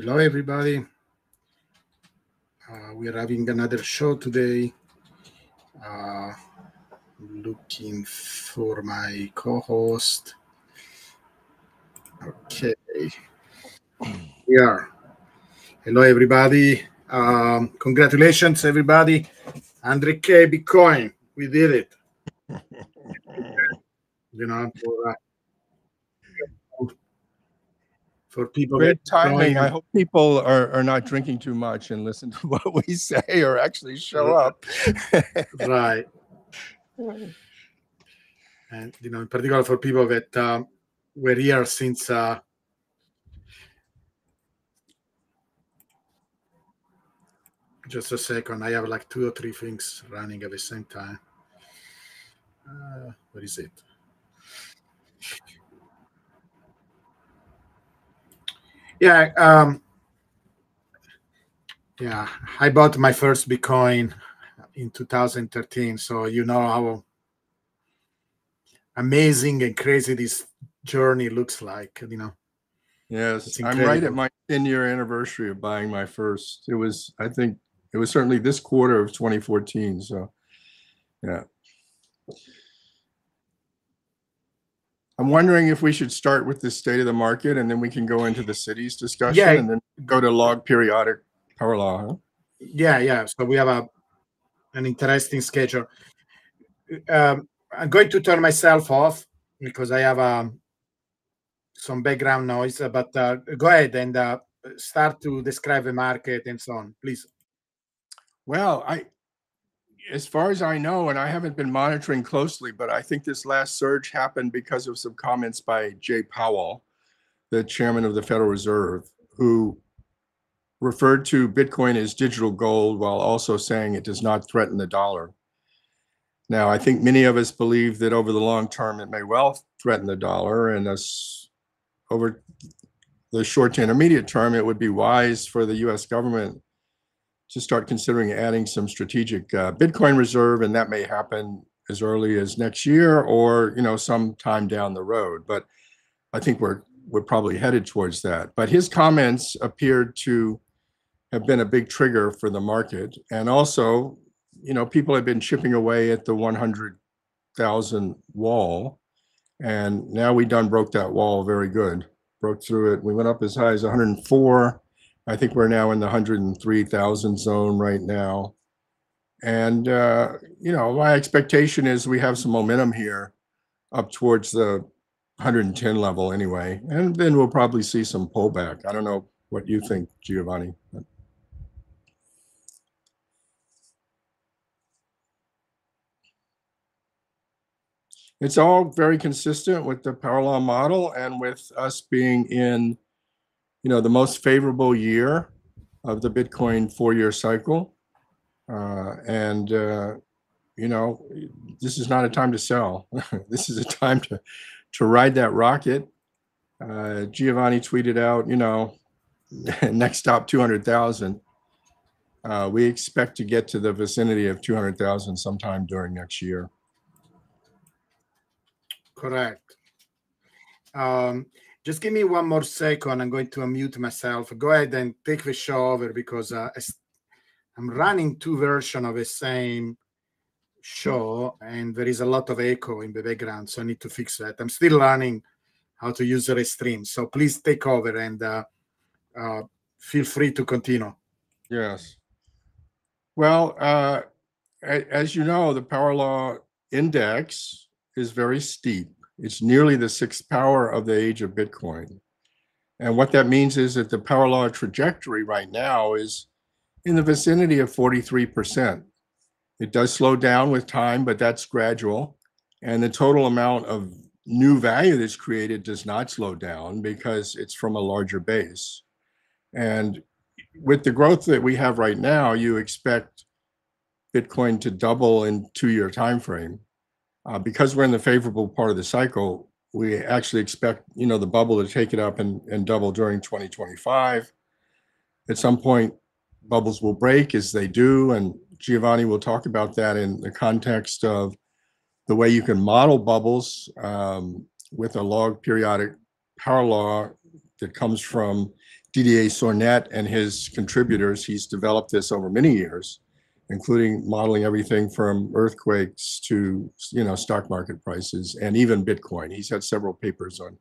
Hello, everybody. We are having another show today. Uh, Looking for my co-host. Okay, we are. Hello, everybody. Congratulations, everybody. 100K Bitcoin. We did it. You know, for people Great that timing. join. I hope people are not drinking too much and listen to what we say or actually show up. Right. And, in particular for people that were here since just a second. I have like 2 or 3 things running at the same time. Where is it? Yeah, yeah. I bought my first Bitcoin in 2013, so you know how amazing and crazy this journey looks like. Yes, I'm right at my 10-year anniversary of buying my first. I think it was certainly this quarter of 2014. So, yeah. I'm wondering if we should start with the state of the market and then we can go into the cities discussion and then go to log periodic power law. Huh? Yeah. So we have an interesting schedule. I'm going to turn myself off because I have some background noise, but go ahead and start to describe the market and so on, please. Well, as far as I know, and I haven't been monitoring closely, but I think this last surge happened because of some comments by Jay Powell, the chairman of the Federal Reserve, who referred to Bitcoin as digital gold while also saying it does not threaten the dollar. Now, I think many of us believe that over the long term, it may well threaten the dollar, and over the short to intermediate term, it would be wise for the US government to start considering adding some strategic Bitcoin reserve, and that may happen as early as next year or sometime down the road. But I think we're probably headed towards that. But his comments appeared to have been a big trigger for the market, and also, people have been chipping away at the 100,000 wall, and now we done broke that wall very good. Broke through it. We went up as high as 104. I think we're now in the 103,000 zone right now. And, my expectation is we have some momentum here up towards the 110 level anyway. And then we'll probably see some pullback. I don't know what you think, Giovanni. It's all very consistent with the power law model and with us being in, the most favorable year of the Bitcoin 4-year cycle. This is not a time to sell. This is a time to ride that rocket. Giovanni tweeted out, next stop 200,000. We expect to get to the vicinity of 200,000 sometime during next year. Correct. Just give me one more second. I'm going to unmute myself. Go ahead and take the show over because I'm running 2 versions of the same show and there is a lot of echo in the background, so I need to fix that. I'm still learning how to use the Restream, so please take over and feel free to continue. Yes. Well, as you know, the power law index is very steep. It's nearly the 6th power of the age of Bitcoin. And what that means is that the power law trajectory right now is in the vicinity of 43%. It does slow down with time, but that's gradual. And the total amount of new value that's created does not slow down because it's from a larger base. And with the growth that we have right now, you expect Bitcoin to double in 2-year time frame. Because we're in the favorable part of the cycle, we actually expect, the bubble to take it up and double during 2025. At some point, bubbles will break as they do, and Giovanni will talk about that in the context of the way you can model bubbles with a log periodic power law that comes from Didier Sornet and his contributors, he's developed this over many years, including modeling everything from earthquakes to, stock market prices and even Bitcoin. He's had several papers on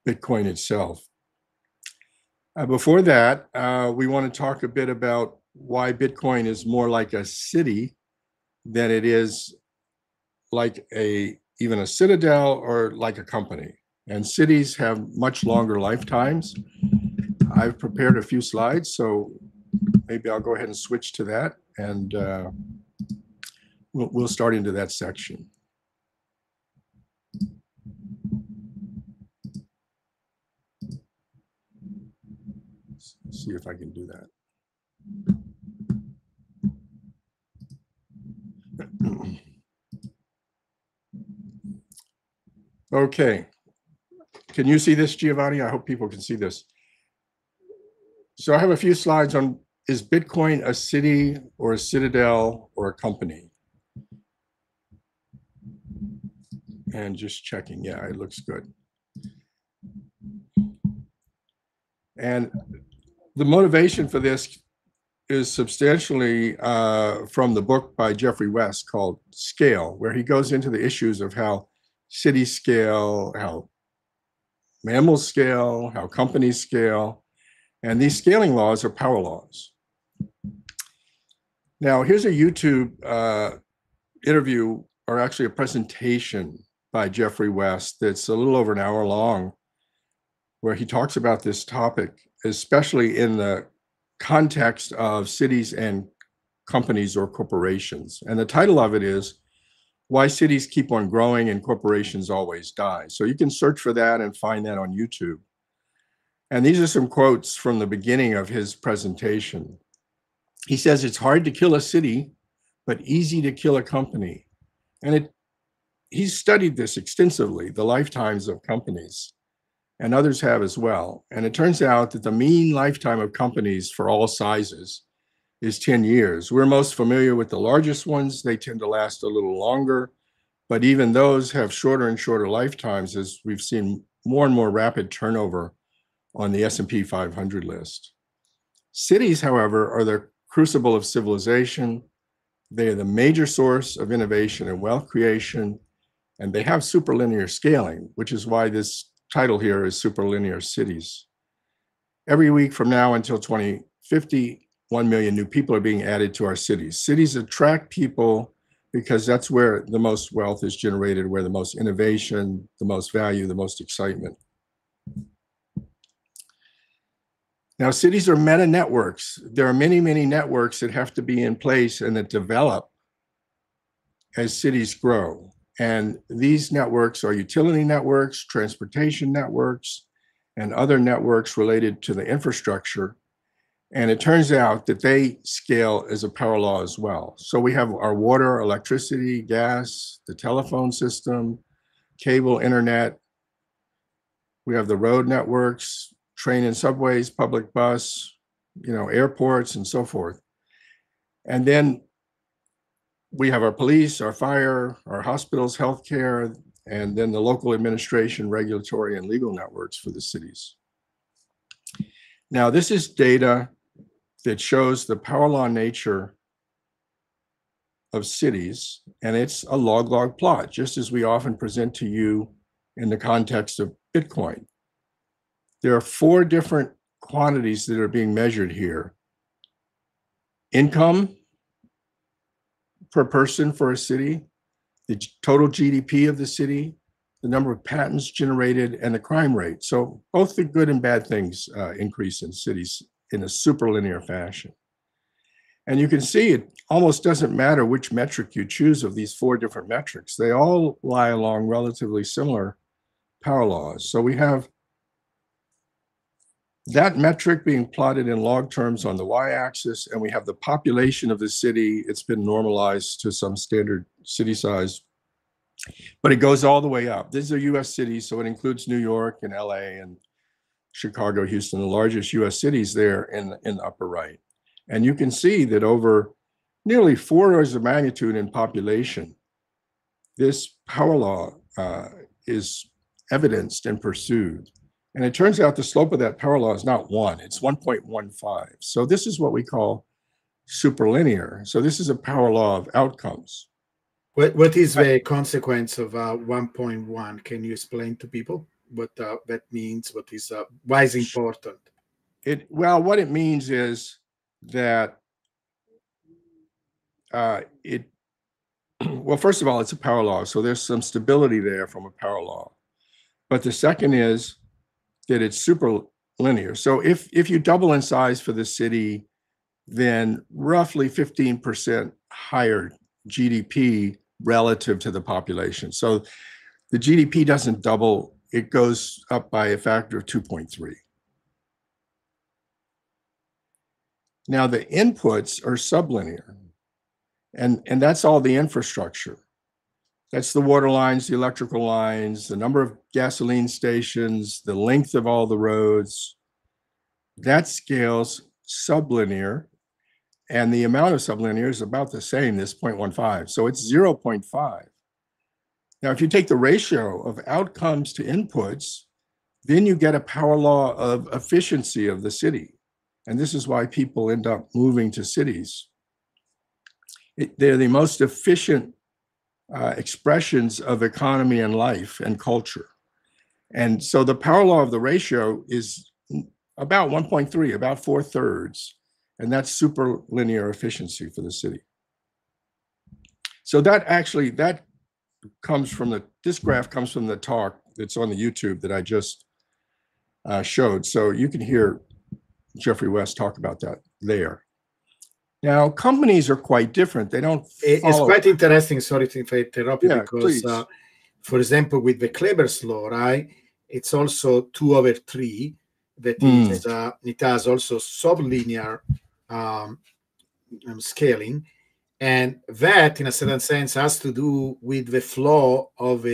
Bitcoin itself. Before that, we want to talk a bit about why Bitcoin is more like a city than it is like even a citadel or like a company. And cities have much longer lifetimes. I've prepared a few slides, so maybe I'll go ahead and switch to that, and we'll start into that section. Let's see if I can do that. Okay. Can you see this, Giovanni? I hope people can see this. So I have a few slides on, is Bitcoin a city or a citadel or a company? And just checking, yeah, it looks good. And the motivation for this is substantially from the book by Jeffrey West called Scale, where he goes into the issues of how cities scale, how mammals scale, how companies scale. And these scaling laws are power laws. Now, here's a YouTube interview, or actually a presentation by Jeffrey West that's a little over an hour long, where he talks about this topic, especially in the context of cities and companies or corporations. And the title of it is Why Cities Keep on Growing and Corporations Always Die. So you can search for that and find that on YouTube. And these are some quotes from the beginning of his presentation. He says, it's hard to kill a city, but easy to kill a company. And he's studied this extensively, the lifetimes of companies, and others have as well. And it turns out that the mean lifetime of companies for all sizes is 10 years. We're most familiar with the largest ones. They tend to last a little longer, but even those have shorter and shorter lifetimes as we've seen more and more rapid turnover on the S&P 500 list. Cities, however, are the crucible of civilization. They are the major source of innovation and wealth creation, and they have superlinear scaling, which is why this title here is Superlinear Cities. Every week from now until 2050, 1 million new people are being added to our cities. Cities attract people because that's where the most wealth is generated, where the most innovation, the most value, the most excitement. Now, cities are meta networks. There are many, many networks that have to be in place and that develop as cities grow. And these networks are utility networks, transportation networks, and other networks related to the infrastructure. And it turns out that they scale as a power law as well. So we have our water, electricity, gas, the telephone system, cable, internet. We have the road networks, train and subways, public bus, airports, and so forth. And then we have our police, our fire, our hospitals, healthcare, and then the local administration, regulatory, and legal networks for the cities. Now, this is data that shows the power law nature of cities, and it's a log-log plot, just as we often present to you in the context of Bitcoin. There are 4 different quantities that are being measured here. Income per person for a city, the total GDP of the city, the number of patents generated, and the crime rate. So both the good and bad things increase in cities in a superlinear fashion. And you can see it almost doesn't matter which metric you choose of these 4 different metrics. They all lie along relatively similar power laws. So we have that metric being plotted in log terms on the y-axis, and we have the population of the city. It's been normalized to some standard city size, but it goes all the way up. These are US cities, so it includes New York and LA and Chicago, Houston, the largest US cities there in the upper right. And you can see that over nearly 4 orders of magnitude in population, this power law is evidenced and pursued. And it turns out the slope of that power law is not 1, it's 1.15. So this is what we call superlinear. So this is a power law of outcomes. What is the consequence of 1.1? Can you explain to people what that means? What is why is it important? Well, what it means is that well, first of all, it's a power law, so there's some stability there from a power law. But the second is that it's super linear. So if you double in size for the city, then roughly 15% higher GDP relative to the population. So the GDP doesn't double, it goes up by a factor of 2.3. Now the inputs are sublinear, and that's all the infrastructure. That's the water lines, the electrical lines, the number of gasoline stations, the length of all the roads. That scales sublinear, and the amount of sublinear is about the same, this 0.15. So it's 0.5. Now, if you take the ratio of outcomes to inputs, then you get a power law of efficiency of the city. And this is why people end up moving to cities. They're the most efficient expressions of economy and life and culture. And so the power law of the ratio is about 1.3, about 4/3. And that's super linear efficiency for the city. So that comes from this graph comes from the talk that's on the YouTube that I just showed. So you can hear Jeffrey West talk about that there. Now, companies are quite different. They don't It's quite interesting, sorry if I interrupt you, because, please. For example, with the Kleber's law, right, it's also 2/3. That is, it has also sublinear scaling. And that, in a certain sense, has to do with the flow of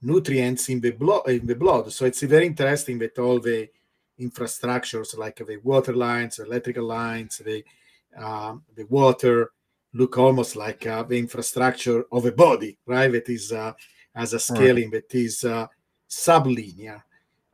nutrients in the blood. So it's very interesting that all the infrastructures, like the water lines, electrical lines, the water, look almost like the infrastructure of a body, right? That is has a scaling that is sublinear.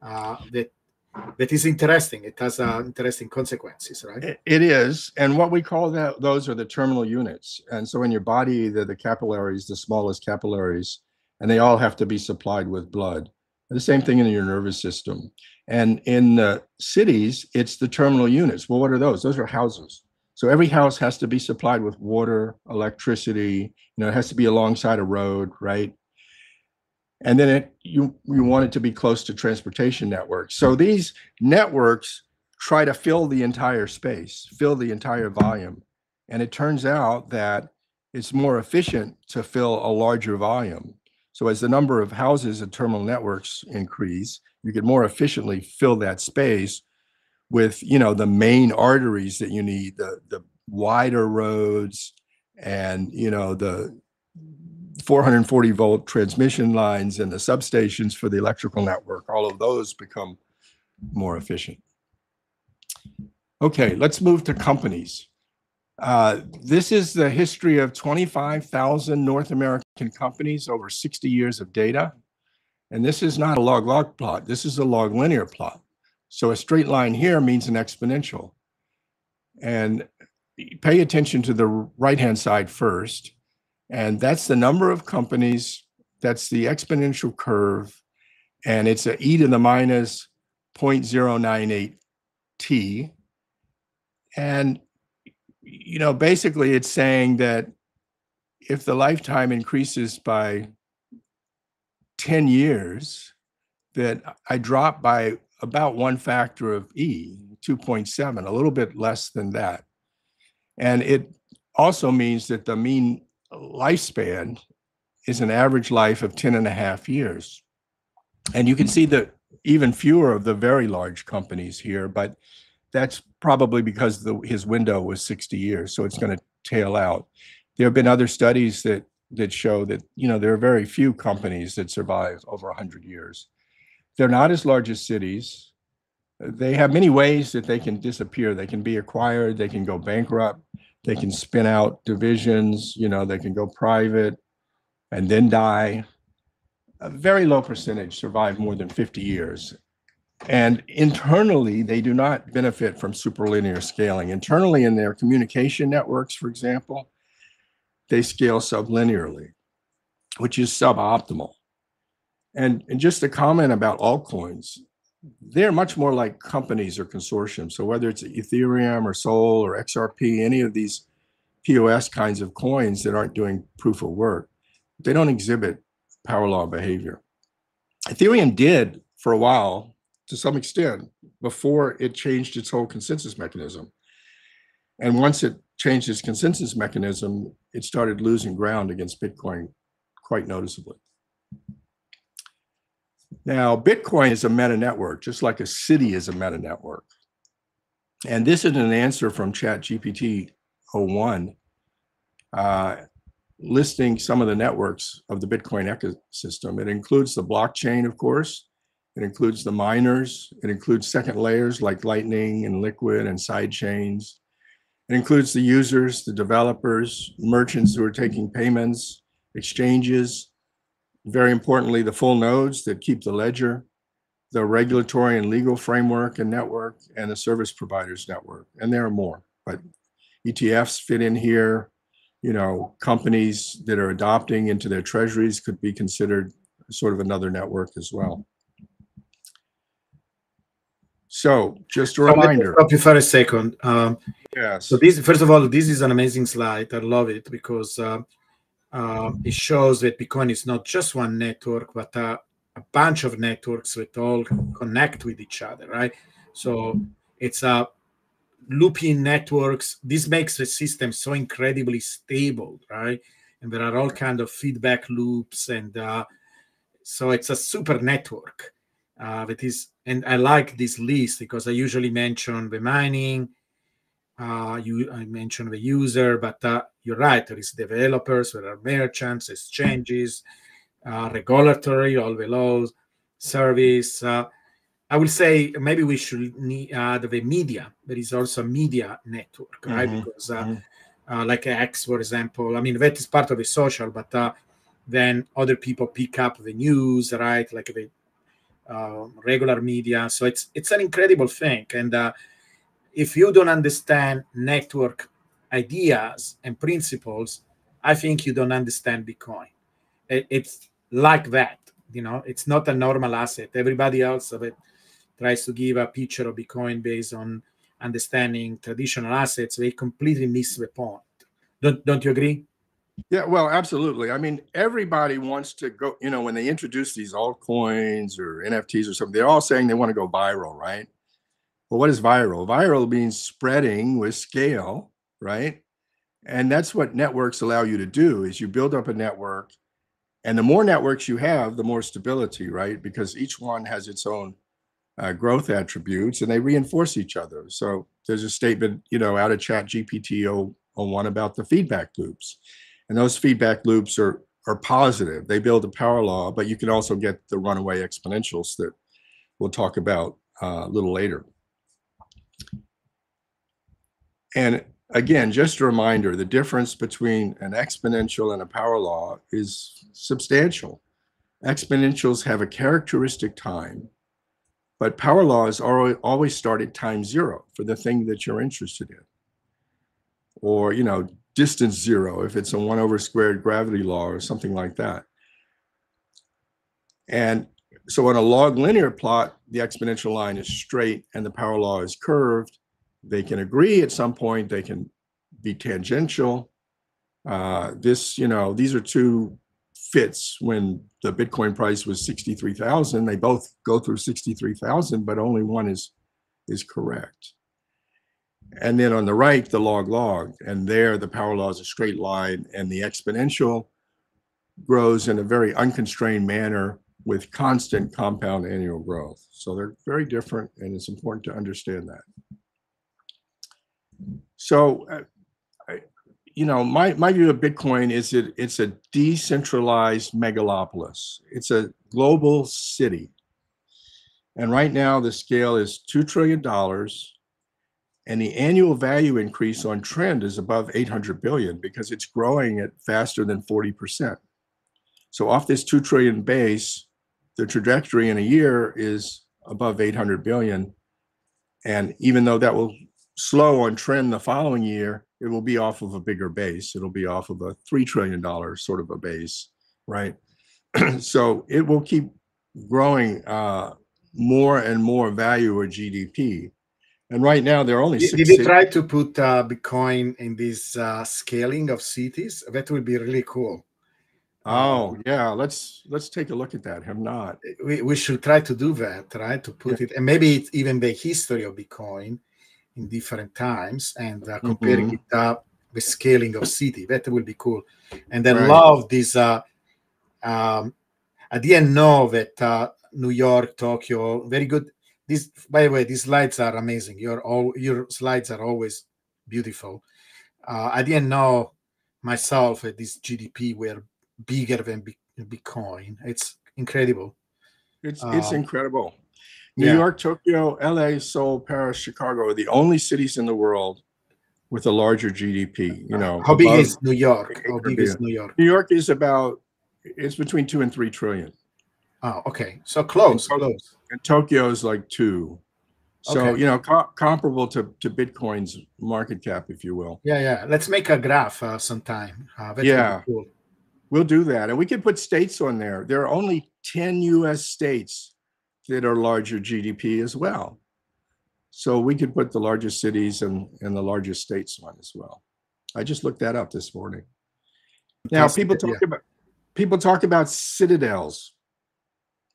That is interesting. It has interesting consequences, right? It is. And what we call those are the terminal units. And so in your body, they're the capillaries, the smallest capillaries, and they all have to be supplied with blood. And the same thing in your nervous system. And in the cities, it's the terminal units. Well, what are those? Those are houses. So every house has to be supplied with water, electricity, it has to be alongside a road, right? And then you want it to be close to transportation networks. So these networks try to fill the entire space, fill the entire volume. And it turns out that it's more efficient to fill a larger volume. So as the number of houses and terminal networks increase, you can more efficiently fill that space with, the main arteries that you need, the wider roads and, the 440 volt transmission lines and the substations for the electrical network. All of those become more efficient. Okay, let's move to companies. This is the history of 25,000 North American companies over 60 years of data. And this is not a log-log plot. This is a log linear plot. So a straight line here means an exponential. And pay attention to the right-hand side first. And that's the number of companies. That's the exponential curve. And it's an e to the minus 0.098 t. And, basically it's saying that if the lifetime increases by 10 years, that I drop by about one factor of e, 2.7, a little bit less than that. And it also means that the mean lifespan is an average life of 10.5 years. And you can see that even fewer of the very large companies here, but that's probably because his window was 60 years, so it's going to tail out. There have been other studies that show that, there are very few companies that survive over 100 years. They're not as large as cities. They have many ways that they can disappear. They can be acquired, they can go bankrupt, they can spin out divisions, they can go private and then die. A very low percentage survive more than 50 years. And internally, they do not benefit from superlinear scaling. Internally, in their communication networks, for example, they scale sublinearly, which is suboptimal. And just a comment about altcoins, they're much more like companies or consortiums. So whether it's Ethereum or Sol or XRP, any of these POS kinds of coins that aren't doing proof of work, they don't exhibit power law behavior. Ethereum did for a while, to some extent, before it changed its whole consensus mechanism. And once it changed its consensus mechanism, it started losing ground against Bitcoin quite noticeably. Now, Bitcoin is a meta network, just like a city is a meta network. And this is an answer from ChatGPT 01, listing some of the networks of the Bitcoin ecosystem. It includes the blockchain, of course. It includes the miners. It includes second layers like Lightning and Liquid and side chains. It includes the users, the developers, merchants who are taking payments, exchanges, very importantly, the full nodes that keep the ledger, the regulatory and legal framework and network, and the service providers network. And there are more, but ETFs fit in here. You know, companies that are adopting into their treasuries could be considered sort of another network as well. So just a reminder. Let me stop you for a second. Yes. So this, first of all, this is an amazing slide. I love it because it shows that Bitcoin is not just one network, but a bunch of networks that all connect with each other, right? So it's a looping networks. This makes the system so incredibly stable, right? And there are all kinds of feedback loops, and so it's a super network that is. And I like this list because I usually mention the mining, I mentioned the user, but you're right. There is developers, there are merchants, exchanges, regulatory, all the laws, service. I will say maybe we should add the media. There is also a media network, right? Because like X, for example, I mean, that is part of the social, but then other people pick up the news, right? Like the regular media. So it's an incredible thing. And if you don't understand network ideas and principles, I think you don't understand Bitcoin. It's like that, you know, it's not a normal asset. Everybody else of it tries to give a picture of Bitcoin based on understanding traditional assets. They completely miss the point. Don't you agree? Yeah, well, absolutely. I mean, everybody wants to go, you know, when they introduce these altcoins or NFTs or something, they're all saying they want to go viral, right? Well, what is viral? Viral means spreading with scale, right? And that's what networks allow you to do is you build up a network, and the more networks you have, the more stability, right? Because each one has its own growth attributes and they reinforce each other. So there's a statement, you know, out of ChatGPT 01 about the feedback loops. And those feedback loops are positive. They build a power law, but you can also get the runaway exponentials that we'll talk about a little later. And again, just a reminder, the difference between an exponential and a power law is substantial. Exponentials have a characteristic time, but power laws always start at time zero for the thing that you're interested in. Or, you know, distance zero, if it's a 1/² gravity law or something like that. And so on a log linear plot, the exponential line is straight and the power law is curved. They can agree at some point, they can be tangential. You know, these are two fits. When the Bitcoin price was 63,000, they both go through 63,000, but only one is correct. And then on the right, the log, and there the power law is a straight line, and the exponential grows in a very unconstrained manner with constant compound annual growth. So they're very different, and it's important to understand that. So, you know, my view of Bitcoin is it's a decentralized megalopolis. It's a global city. And right now the scale is $2 trillion. And the annual value increase on trend is above 800 billion because it's growing at faster than 40%. So off this 2 trillion base, the trajectory in a year is above 800 billion. And even though that will slow on trend the following year, it will be off of a bigger base. It'll be off of a $3 trillion sort of a base, right? So it will keep growing more and more value or GDP. And right now, there are only Did 6 you cities. try to put Bitcoin in this scaling of cities? That would be really cool. Oh, yeah. Let's take a look at that. Have not. We should try to do that, right? To put it, and maybe it's even the history of Bitcoin in different times and comparing it up with scaling of city. That will be cool. And I love this. I didn't know that New York, Tokyo, very good. This, by the way, these slides are amazing. Your slides are always beautiful. I didn't know myself that this GDP were bigger than Bitcoin. It's incredible. It's incredible. New York, Tokyo, LA, Seoul, Paris, Chicago are the only cities in the world with a larger GDP. You know, how big is New York? How big is New York? New York is it's between 2 and 3 trillion. Oh, okay. So close. And Tokyo is like 2. So, you know, comparable to Bitcoin's market cap, if you will. Yeah. Let's make a graph sometime. Cool. We'll do that. And we can put states on there. There are only 10 US states that are larger GDP as well. So we could put the largest cities and the largest states on as well. I just looked that up this morning. Now, people talk about citadels.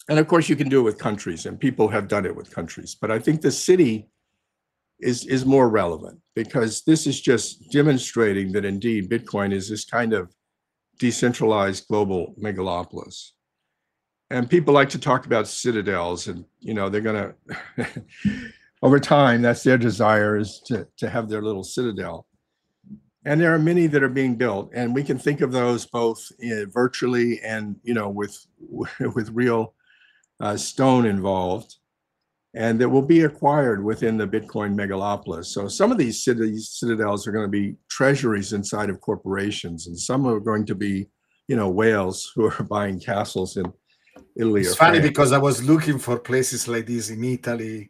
And of course, you can do it with countries, and people have done it with countries. But I think the city is more relevant, because this is just demonstrating that indeed Bitcoin is this kind of decentralized global megalopolis. And people like to talk about citadels, and you know, they're going to over time, that's their desire, is to have their little citadel. And there are many that are being built, and we can think of those both virtually and, you know, with real stone involved, and that will be acquired within the Bitcoin megalopolis. So some of these citadels are going to be treasuries inside of corporations, and some are going to be, you know, whales who are buying castles in Italy. It's funny because I was looking for places like this in Italy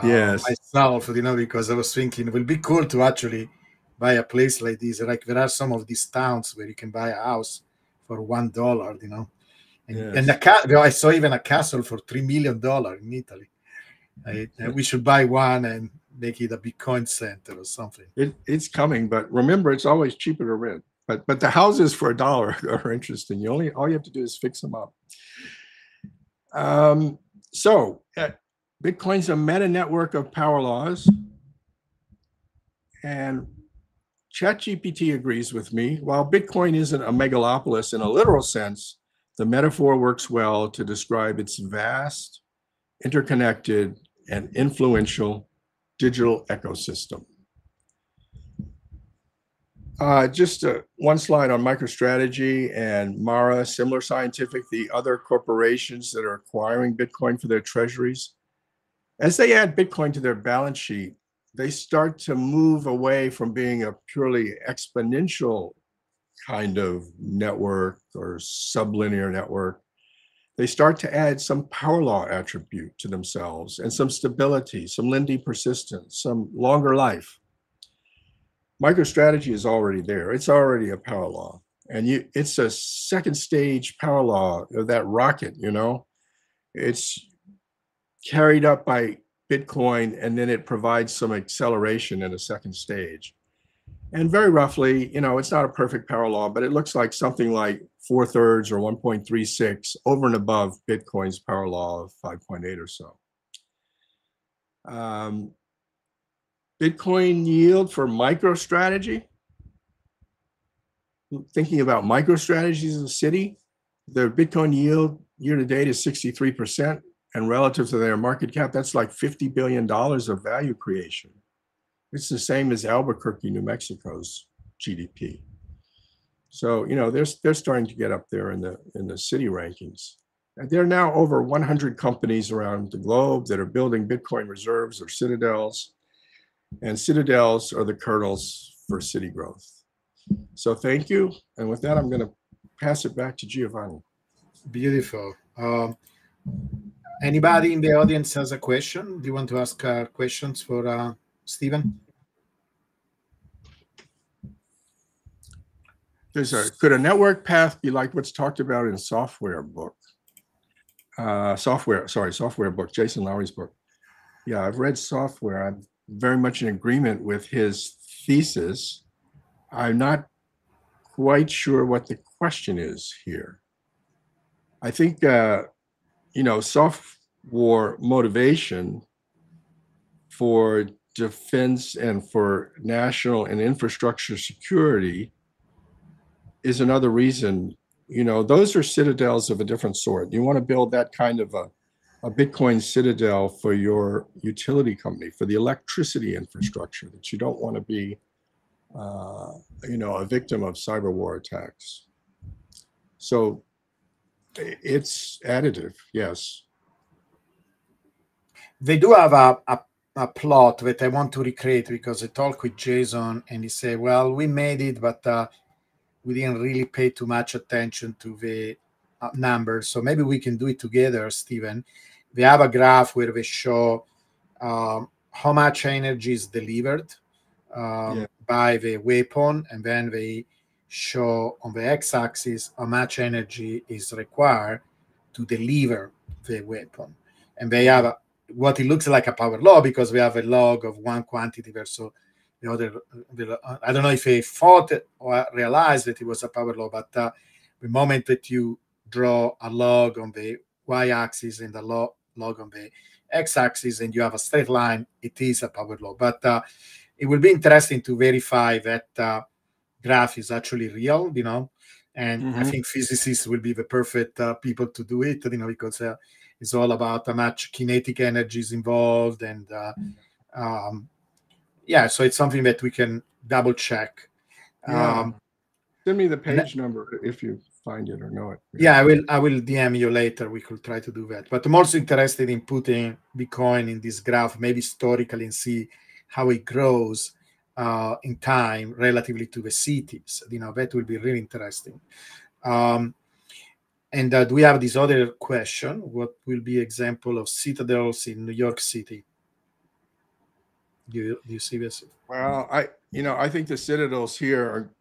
myself, you know, because I was thinking it would be cool to actually buy a place like this. Like there are some of these towns where you can buy a house for $1, you know. And I saw even a castle for $3 million in Italy. We should buy one and make it a Bitcoin center or something. It's coming, but remember, it's always cheaper to rent. But the houses for $1 are interesting. All you have to do is fix them up. So Bitcoin's a meta network of power laws, and ChatGPT agrees with me. While Bitcoin isn't a megalopolis in a literal sense, the metaphor works well to describe its vast, interconnected, and influential digital ecosystem. Just one slide on MicroStrategy and Mara, Similar Scientific, the other corporations that are acquiring Bitcoin for their treasuries. As they add Bitcoin to their balance sheet, they start to move away from being a purely exponential kind of network or sublinear network. They start to add some power law attribute to themselves and some stability, some lending persistence, some longer life. MicroStrategy is already there. It's already a power law. And it's a second stage power law of that rocket, you know. It's carried up by Bitcoin, and then it provides some acceleration in a second stage. And very roughly, you know, it's not a perfect power law, but it looks like something like 4/3 or 1.36 over and above Bitcoin's power law of 5.8 or so. Bitcoin yield for MicroStrategy. Thinking about MicroStrategies in the city, their Bitcoin yield year to date is 63%, and relative to their market cap, that's like $50 billion of value creation. It's the same as Albuquerque, New Mexico's GDP. So, you know, they're starting to get up there in the city rankings. And there are now over 100 companies around the globe that are building Bitcoin reserves or citadels. And citadels are the kernels for city growth. So thank you. And with that, I'm going to pass it back to Giovanni. Beautiful. Anybody in the audience has a question? Do you want to ask questions for Stephen? Could a network path be like what's talked about in software book? Software book, Jason Lowery's book. Yeah, I've read software. I'm very much in agreement with his thesis. I'm not quite sure what the question is here. I think, software motivation for defense and for national and infrastructure security is another reason. Those are citadels of a different sort. You want to build that kind of a Bitcoin citadel for your utility company, for the electricity infrastructure, that you don't want to be, a victim of cyber war attacks. So it's additive, yes. They do have a plot that I want to recreate, because I talked with Jason and he said, well, we made it, but we didn't really pay too much attention to the numbers. So maybe we can do it together, Stephen. They have a graph where they show how much energy is delivered by the weapon, and then they show on the x-axis how much energy is required to deliver the weapon. And they have what it looks like a power law, because we have a log of one quantity versus the other. I don't know if they thought or realized that it was a power law, but the moment that you draw a log on the y-axis and the log on the x-axis, and you have a straight line, it is a power law. But it will be interesting to verify that graph is actually real, and I think physicists will be the perfect people to do it, because it's all about how much kinetic energy is involved, and so it's something that we can double check. Send me the page number if you find it or know it. Yeah, I will DM you later. We could try to do that. But I'm also interested in putting Bitcoin in this graph, maybe historically, and see how it grows in time relatively to the cities. That will be really interesting. And do we have this other question? What will be example of citadels in New York City? Do you see this? Well, I think the citadels here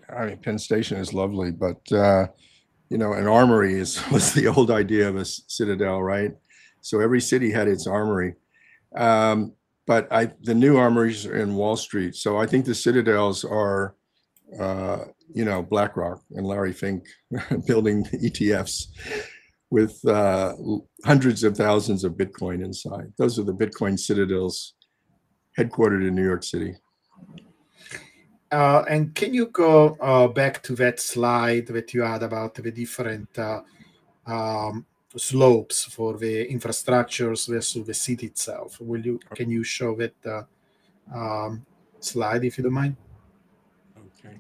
are, Penn Station is lovely, but an armory was the old idea of a citadel, right? So every city had its armory. But the new armories are in Wall Street. So I think the citadels are, BlackRock and Larry Fink building ETFs with hundreds of thousands of Bitcoin inside. Those are the Bitcoin citadels headquartered in New York City. And can you go back to that slide that you had about the different slopes for the infrastructures versus the city itself? Can you show that slide, if you don't mind? Okay.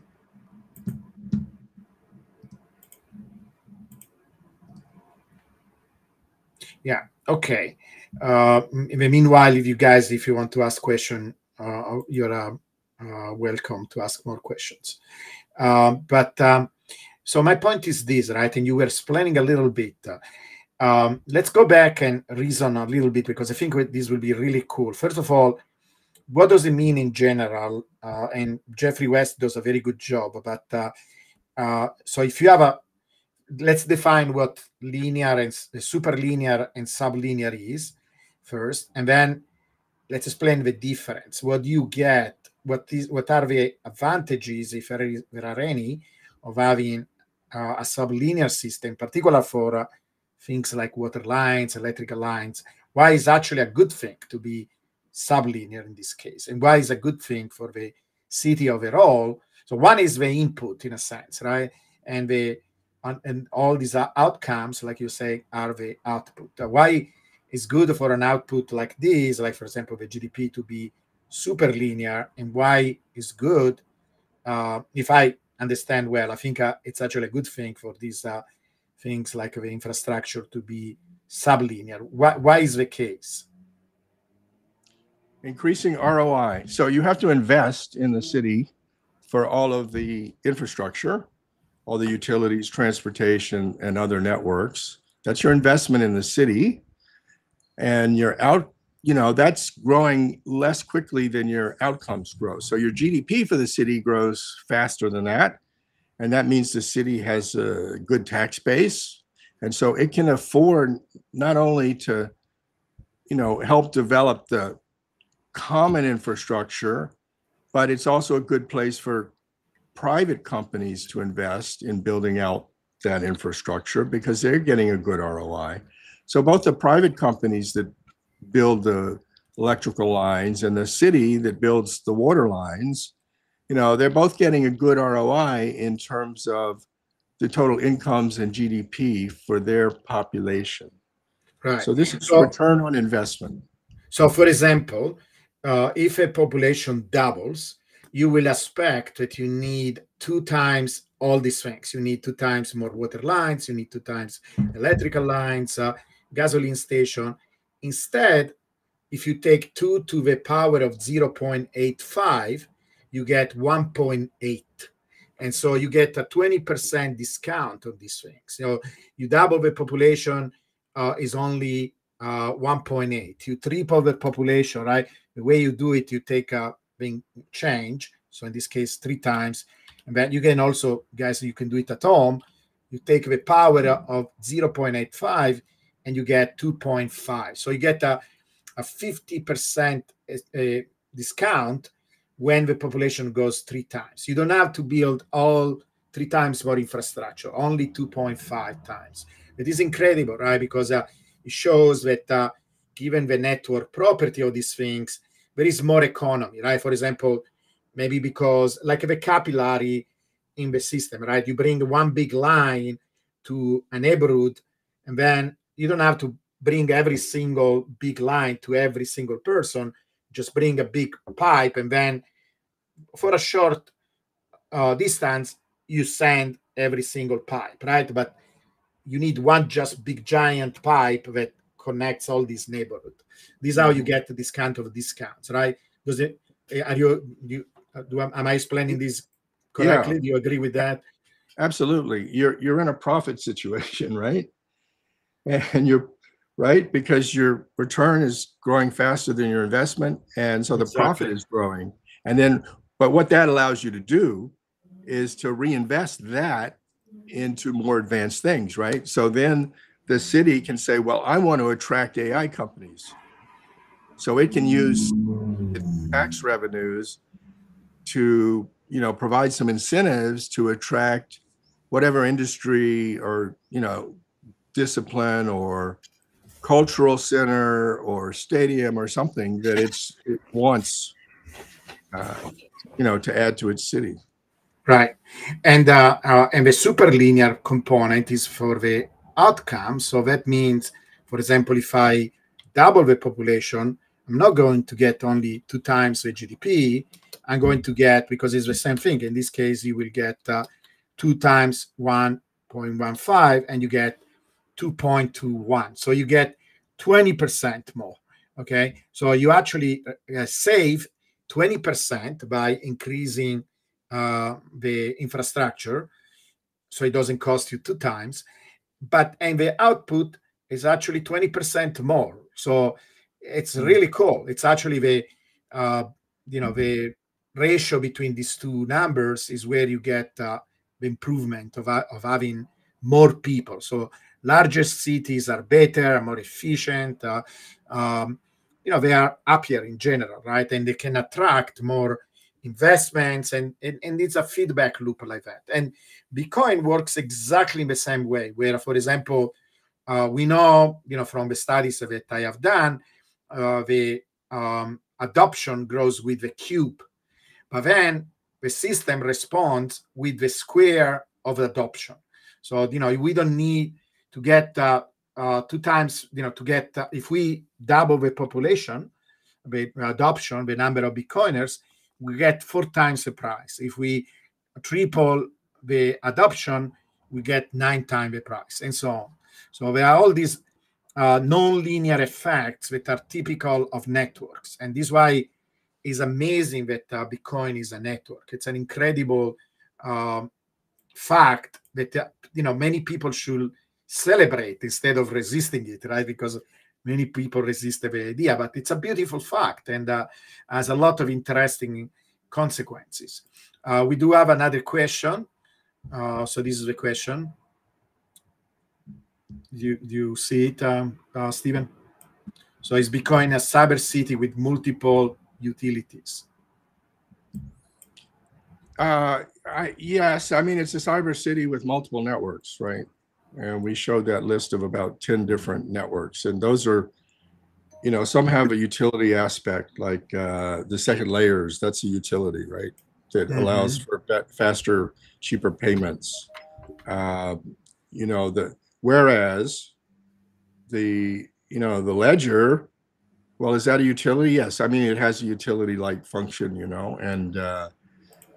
Yeah. Okay. Meanwhile, if you want to ask question, you're welcome to ask more questions. So my point is this, right? And you were explaining a little bit. Let's go back and reason a little bit, because I think this will be really cool. First of all, what does it mean in general? And Jeffrey West does a very good job. But so if you have let's define what linear and superlinear and sublinear is first, and then let's explain the difference. What do you get? What are the advantages, if there are any, of having a sublinear system, in particular for things like water lines, electrical lines? Why is actually a good thing to be sublinear in this case, and why is a good thing for the city overall? So one is the input, in a sense, right? And all these outcomes, like you say, are the output. Why is good for an output like this, like for example the GDP, to be super linear, and why is good, if I understand well, I think it's actually a good thing for these things like the infrastructure to be sublinear. Why is the case? Increasing ROI. So you have to invest in the city for all of the infrastructure, all the utilities, transportation, and other networks. That's your investment in the city. and that's growing less quickly than your outcomes grow. So your GDP for the city grows faster than that. And that means the city has a good tax base. And so it can afford not only to, help develop the common infrastructure, but it's also a good place for private companies to invest in building out that infrastructure because they're getting a good ROI. So both the private companies that build the electrical lines and the city that builds the water lines, they're both getting a good ROI in terms of the total incomes and GDP for their population. Right. So this is return on investment. So, for example, if a population doubles, you will expect that you need 2 times all these things. You need 2 times more water lines. You need 2 times electrical lines, gasoline station. Instead, if you take 2 to the power of 0.85, you get 1.8. And so you get a 20% discount on these things. So you double the population is only 1.8. You triple the population, right? The way you do it, you take a change. So in this case, 3 times. And then you can also, guys, you can do it at home. You take the power of 0.85 and you get 2.5. So you get a 50% discount when the population goes 3 times. You don't have to build all 3 times more infrastructure, only 2.5 times. It is incredible, right? Because it shows that given the network property of these things, there is more economy, right? For example, maybe because like the capillary in the system, right? You bring one big line to a neighborhood, and then you don't have to bring every single big line to every single person. Just bring a big pipe, and then for a short distance, you send every single pipe, right? But you need one just big giant pipe that connects all these neighborhoods. This is how you get this kind of discounts, right? Does it? Am I explaining this correctly? Yeah. Do you agree with that? Absolutely. You're in a profit situation, right? And you're right because your return is growing faster than your investment, and so the profit is growing. And then, but what that allows you to do is to reinvest that into more advanced things, right? So then the city can say, well, I want to attract AI companies. So it can use its tax revenues to, provide some incentives to attract whatever industry or, discipline or cultural center or stadium or something that it wants, to add to its city. Right. And the superlinear component is for the outcome. So that means, for example, if I double the population, I'm not going to get only 2 times the GDP. I'm going to get, because it's the same thing. In this case, you will get 2 times 1.15 and you get 2.21. So you get 20% more. Okay. So you actually save 20% by increasing the infrastructure, so it doesn't cost you 2 times, and the output is actually 20% more. So it's really cool. It's actually the the ratio between these two numbers is where you get the improvement of having more people. So largest cities are better, more efficient. They are happier in general, right? And they can attract more investments, and it's a feedback loop like that. And Bitcoin works exactly in the same way, where, for example, we know, from the studies that I have done, the adoption grows with the cube, but then the system responds with the square of adoption. So, we don't need to get 2 times, to get, if we double the population, the adoption, the number of Bitcoiners, we get 4 times the price. If we triple the adoption, we get 9 times the price, and so on. So there are all these non-linear effects that are typical of networks, and this is why it's amazing that Bitcoin is a network. It's an incredible fact that many people should celebrate instead of resisting it, right? Because many people resist the idea, but it's a beautiful fact and has a lot of interesting consequences. We do have another question. So this is the question. Do you see it, Stephen? So is Bitcoin a cyber city with multiple utilities? Yes, I mean, it's a cyber city with multiple networks, right? And we showed that list of about 10 different networks. And those are, you know, some have a utility aspect, like the second layers, that's a utility, right? That allows for faster, cheaper payments. You know, whereas the ledger, well, is that a utility? Yes. I mean, it has a utility-like function, you know, and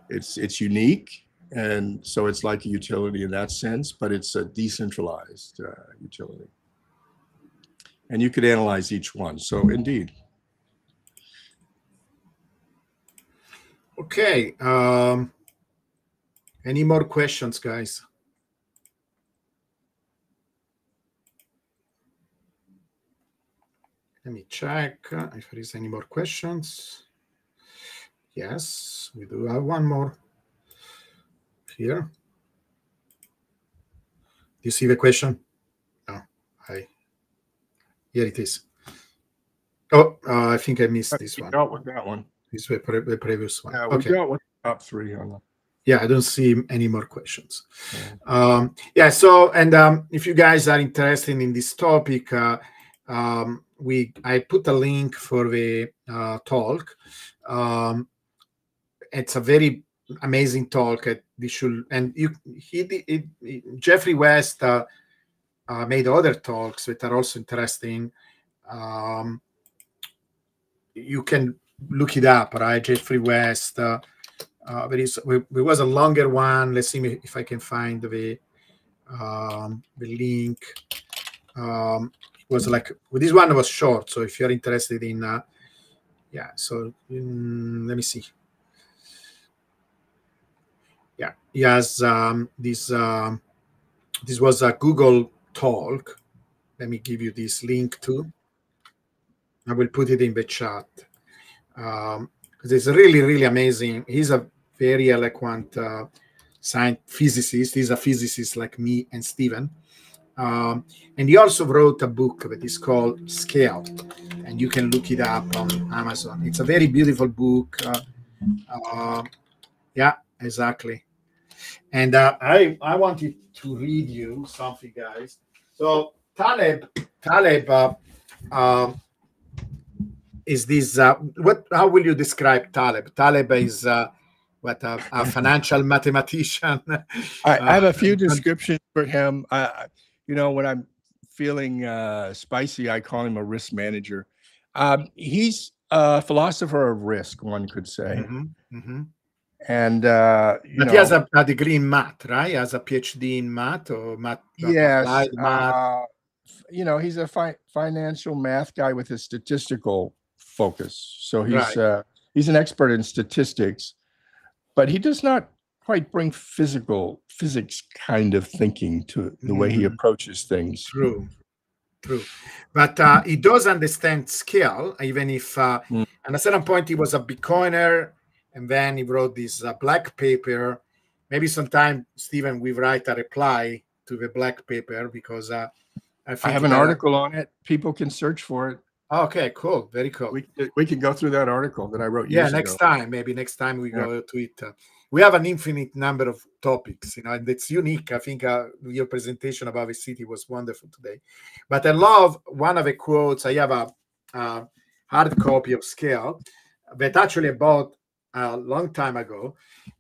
it's unique. And so it's like a utility in that sense, but it's a decentralized utility. And you could analyze each one. So indeed. Okay. Any more questions, guys? Let me check if there is any more questions. Yes, we do have one more here. Do you see the question? No, here it is. Oh, I think I missed this one. Dealt with that one. This was the previous one. Yeah, we dealt with the top three on that. Yeah, I don't see any more questions. Yeah. So, and if you guys are interested in this topic, I put a link for the talk. It's a very amazing talk. Jeffrey West made other talks that are also interesting. You can look it up, right? Jeffrey West. There was a longer one. Let's see if I can find the link. It was like, well, this one was short. So if you're interested in, yeah. So let me see. Yeah, he has this was a Google talk. Let me give you this link too. I will put it in the chat because it's really, really amazing. He's a very eloquent physicist. He's a physicist like me and Stephen. And he also wrote a book that is called Scale, and you can look it up on Amazon. It's a very beautiful book. Yeah, exactly. And I wanted to read you something, guys. So Taleb is this how will you describe Taleb? Taleb is what a financial mathematician. I have a few descriptions for him. You know, when I'm feeling spicy, I call him a risk manager. He's a philosopher of risk, one could say. And but he has a degree in math, right? He has a PhD in math or math. Yes, applied math. You know, he's a financial math guy with a statistical focus. So he's an expert in statistics, but he does not quite bring physics kind of thinking to the way he approaches things. True. But he does understand scale, even if at a certain point he was a Bitcoiner, and then he wrote this black paper. Maybe sometime, Stephen, we write a reply to the black paper because I have an article on it. People can search for it. Okay, cool. Very cool. We can go through that article that I wrote years ago. Next time. Maybe next time we go to it. We have an infinite number of topics, you know, and it's unique. I think your presentation about the city was wonderful today. But I love one of the quotes. I have a hard copy of Scale that actually I bought a long time ago.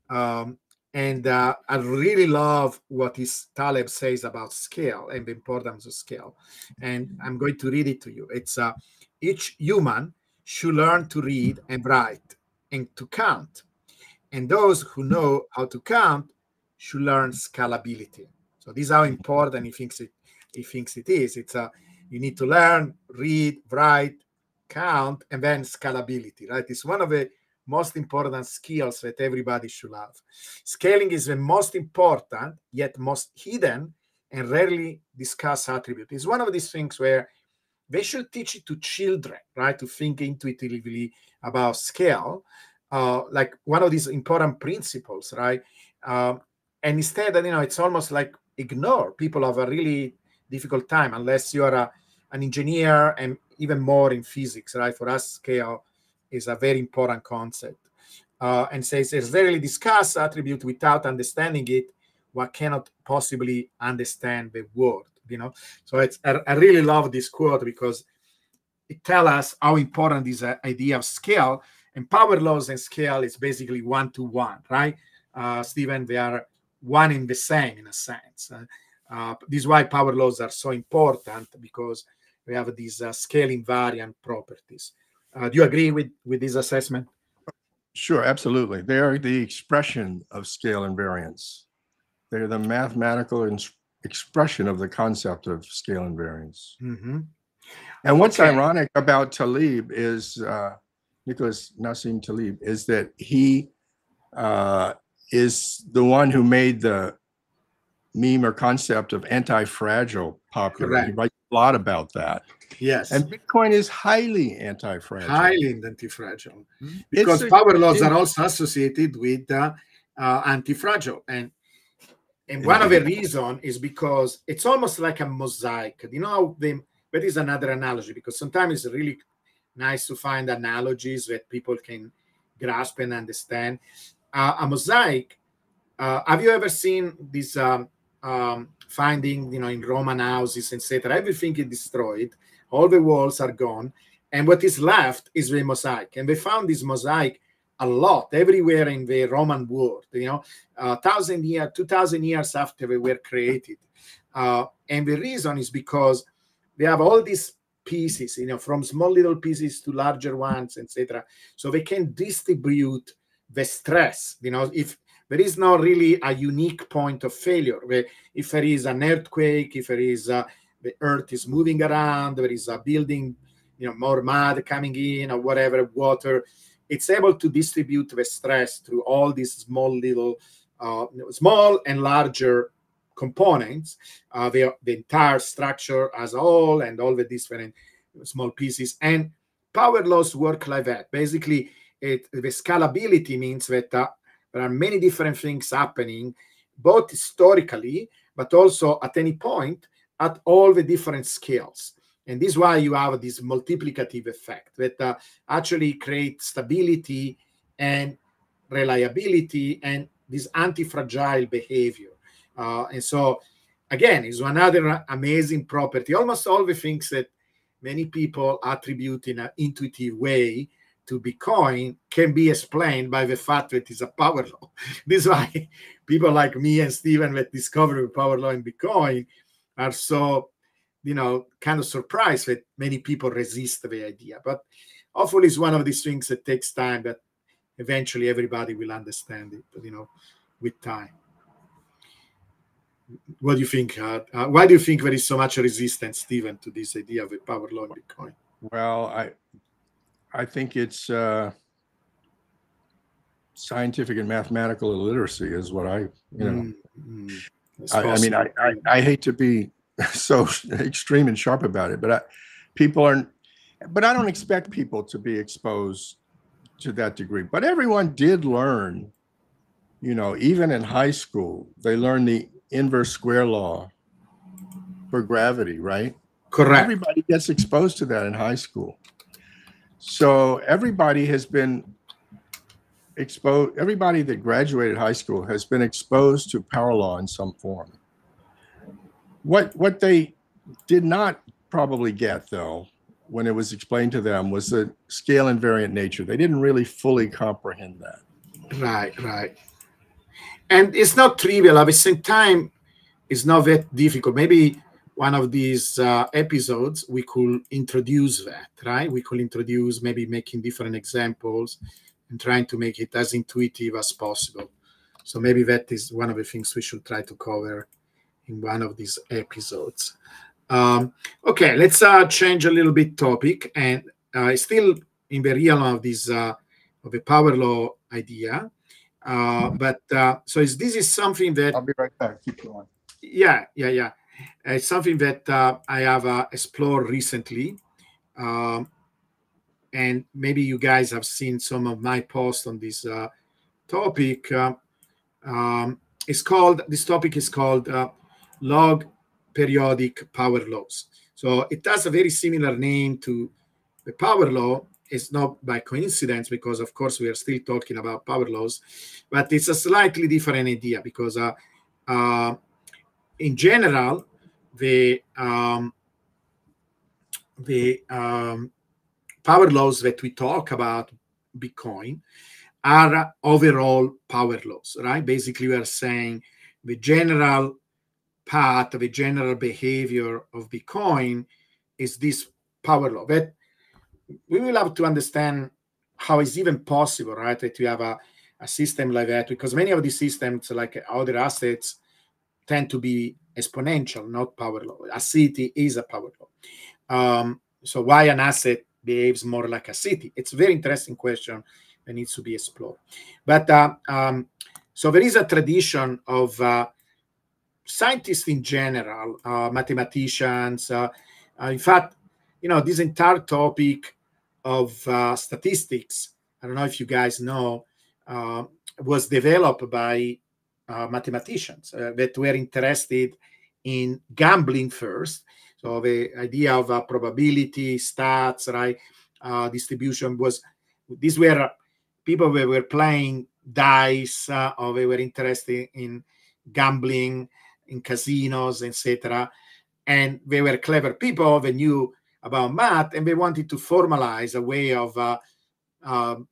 And I really love what Taleb says about scale and the importance of scale. And I'm going to read it to you. It's each human should learn to read and write and to count. And those who know how to count should learn scalability. So this is how important he thinks it is. It's you need to learn, read, write, count, and then scalability, right? It's one of the most important skills that everybody should have. Scaling is the most important, yet most hidden and rarely discussed attribute. It's one of these things where they should teach it to children, right? To think intuitively about scale, like one of these important principles, right? And instead, it's almost like ignore. People have a really difficult time unless you are an engineer, and even more in physics, right? For us, scale is a very important concept. And says it's rarely discuss attribute without understanding it. One cannot possibly understand the word, So I really love this quote because it tells us how important this idea of scale, and power laws and scale is basically one-to-one, right? Stephen, they are one in the same in a sense. This is why power laws are so important, because we have these scale invariant properties. Do you agree with this assessment? Sure, absolutely. They are the expression of scale invariance. They're the mathematical expression of the concept of scale invariance. Mm-hmm. And what's ironic about Taleb is, Nicholas Nassim Taleb, is that he is the one who made the meme or concept of anti-fragile popular. Correct. He writes a lot about that. Yes. And Bitcoin is highly anti-fragile. Highly anti-fragile. Because power laws are also associated with anti-fragile. And one of the reasons is because it's almost like a mosaic. That is another analogy, because sometimes it's really nice to find analogies that people can grasp and understand. A mosaic, have you ever seen this finding, in Roman houses, etc.? Everything is destroyed, all the walls are gone, and what is left is the mosaic. And they found this mosaic a lot everywhere in the Roman world, 1,000 years, 2,000 years after they were created. And the reason is because they have all these pieces, from small little pieces to larger ones, etc. So they can distribute the stress, if there is not really a unique point of failure. If there is an earthquake, if there is the earth is moving around, there is a building, more mud coming in or whatever, water, it's able to distribute the stress through all these small little, small and larger components, the entire structure as a whole, and all the different small pieces. And power laws work like that. Basically, the scalability means that there are many different things happening, both historically, but also at any point at all the different scales. And this is why you have this multiplicative effect that actually creates stability and reliability and this anti-fragile behavior. And so, again, it's another amazing property. Almost all the things that many people attribute in an intuitive way to Bitcoin can be explained by the fact that it's a power law. This is why people like me and Stephen that discovered the power law in Bitcoin are so, kind of surprised that many people resist the idea. But hopefully it's one of these things that takes time, but eventually everybody will understand it, with time. What do you think? Why do you think there is so much resistance, Stephen, to this idea of a power law in Bitcoin? Well, I think it's scientific and mathematical illiteracy is what I mean, I hate to be so extreme and sharp about it, but I don't expect people to be exposed to that degree. But everyone did learn, even in high school, they learned the inverse square law for gravity, right? Correct. Everybody gets exposed to that in high school. So everybody has been exposed, everybody that graduated high school has been exposed to power law in some form. What they did not probably get, though, when it was explained to them, was the scale invariant nature. They didn't really fully comprehend that. Right. And it's not trivial. At the same time, it's not that difficult. Maybe one of these episodes, we could introduce that, right? We could introduce maybe making different examples and trying to make it as intuitive as possible. So maybe that is one of the things we should try to cover in one of these episodes. Okay, let's change a little bit topic, and still in the realm of this of the power law idea. So this is something that I'll be right back. Keep going. Yeah. It's something that I have explored recently. Um, and maybe you guys have seen some of my posts on this topic. This topic is called log periodic power laws. So it has a very similar name to the power law. It's not by coincidence, because of course we are still talking about power laws, but it's a slightly different idea, because in general the power laws that we talk about Bitcoin are overall power laws, right? Basically, we are saying the general path, the general behavior of Bitcoin is this power law. But we will have to understand how it's even possible, right, that you have a system like that, because many of these systems, like other assets, tend to be exponential, not power law. A city is a power law. So why an asset behaves more like a city? It's a very interesting question that needs to be explored. But so there is a tradition of scientists in general, mathematicians. In fact, this entire topic of statistics, I don't know if you guys know, was developed by mathematicians that were interested in gambling first. So the idea of probability, stats, right, distribution these were people who were playing dice, or they were interested in gambling, in casinos, etc. And they were clever people. They knew about math, and they wanted to formalize a way of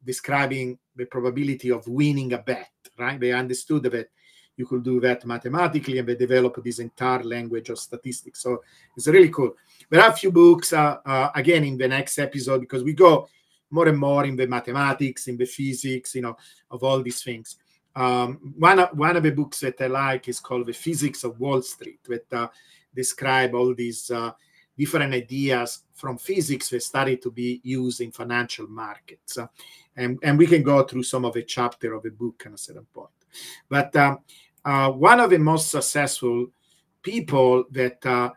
describing the probability of winning a bet, right? They understood that you could do that mathematically, and they developed this entire language of statistics. So it's really cool. There are a few books, again, in the next episode, because we go more and more in the mathematics, in the physics, of all these things. One of the books that I like is called The Physics of Wall Street, that describe all these different ideas from physics that started to be used in financial markets. And we can go through some of the chapter of the book at a certain point. But one of the most successful people that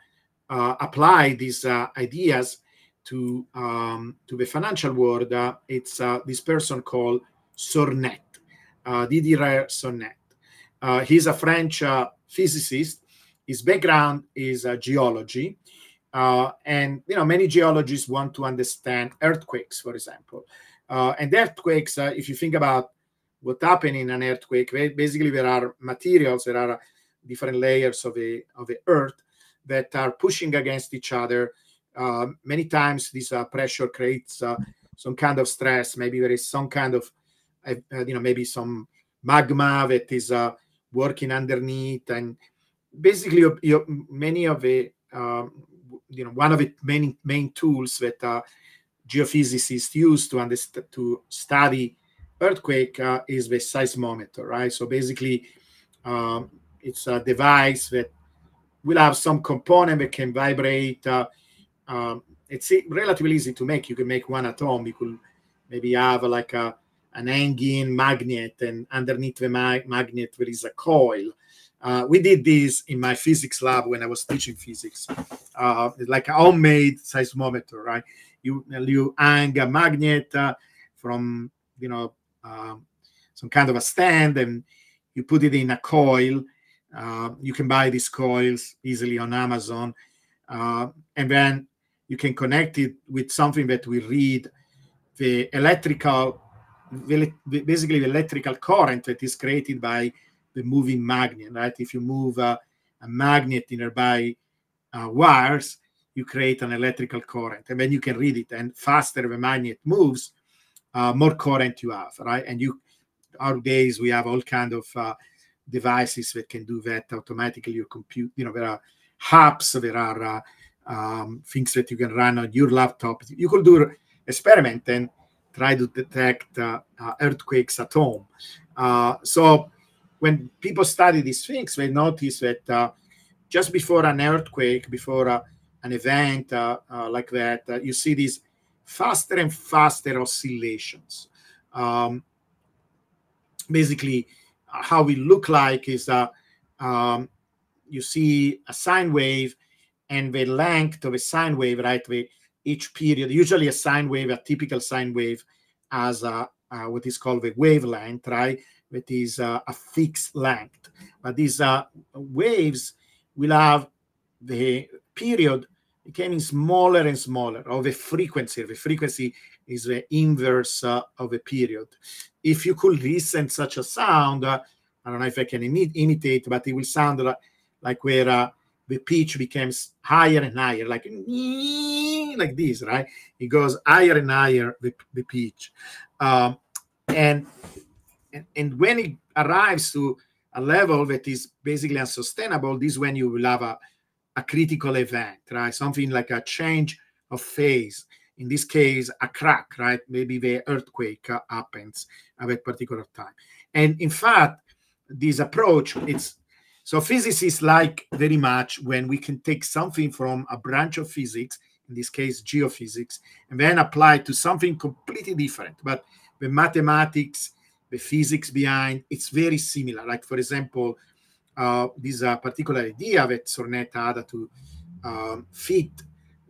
apply these ideas to the financial world, it's this person called Sornet, Didier Sornet. He's a French physicist. His background is geology. And many geologists want to understand earthquakes, for example. And earthquakes, if you think about what happened in an earthquake, basically there are materials, there are different layers of the earth that are pushing against each other. Many times this pressure creates some kind of stress. Maybe there is some kind of, maybe some magma that is working underneath. And basically, many of the, one of the main tools that geophysicists use to study earthquake is the seismometer, right? So basically, it's a device that will have some component that can vibrate. It's relatively easy to make. You can make one at home. You could maybe have like an hanging magnet, and underneath the magnet there is a coil. We did this in my physics lab when I was teaching physics. It's like a homemade seismometer, right? You hang a magnet from some kind of a stand, and you put it in a coil. You can buy these coils easily on Amazon, and then you can connect it with something that will read the basically the electrical current that is created by the moving magnet, right? If you move a magnet nearby wires, you create an electrical current, and then you can read it. And faster the magnet moves, more current you have, right? And nowadays we have all kind of devices that can do that automatically. Your compute, there are apps, there are things that you can run on your laptop. You could do experiment and try to detect earthquakes at home. So when people study these things, they notice that just before an earthquake, before an event like that, you see these faster and faster oscillations. Basically, how we look like is you see a sine wave, and the length of a sine wave, right? Each period, usually a sine wave, a typical sine wave, has what is called the wavelength, right? That is a fixed length. But these waves will have the period becoming smaller and smaller, of the frequency. The frequency is the inverse of a period. If you could listen such a sound, I don't know if I can imitate, but it will sound like where the pitch becomes higher and higher, like this, right? It goes higher and higher, the pitch. And when it arrives to a level that is basically unsustainable, this is when you will have a critical event, right? Something like a change of phase. In this case, a crack, right? Maybe the earthquake happens at that particular time. And in fact, this approach, so physicists like very much when we can take something from a branch of physics, in this case, geophysics, and then apply to something completely different. But the mathematics, the physics behind, it's very similar. Like, for example, this particular idea that Sornetta had to fit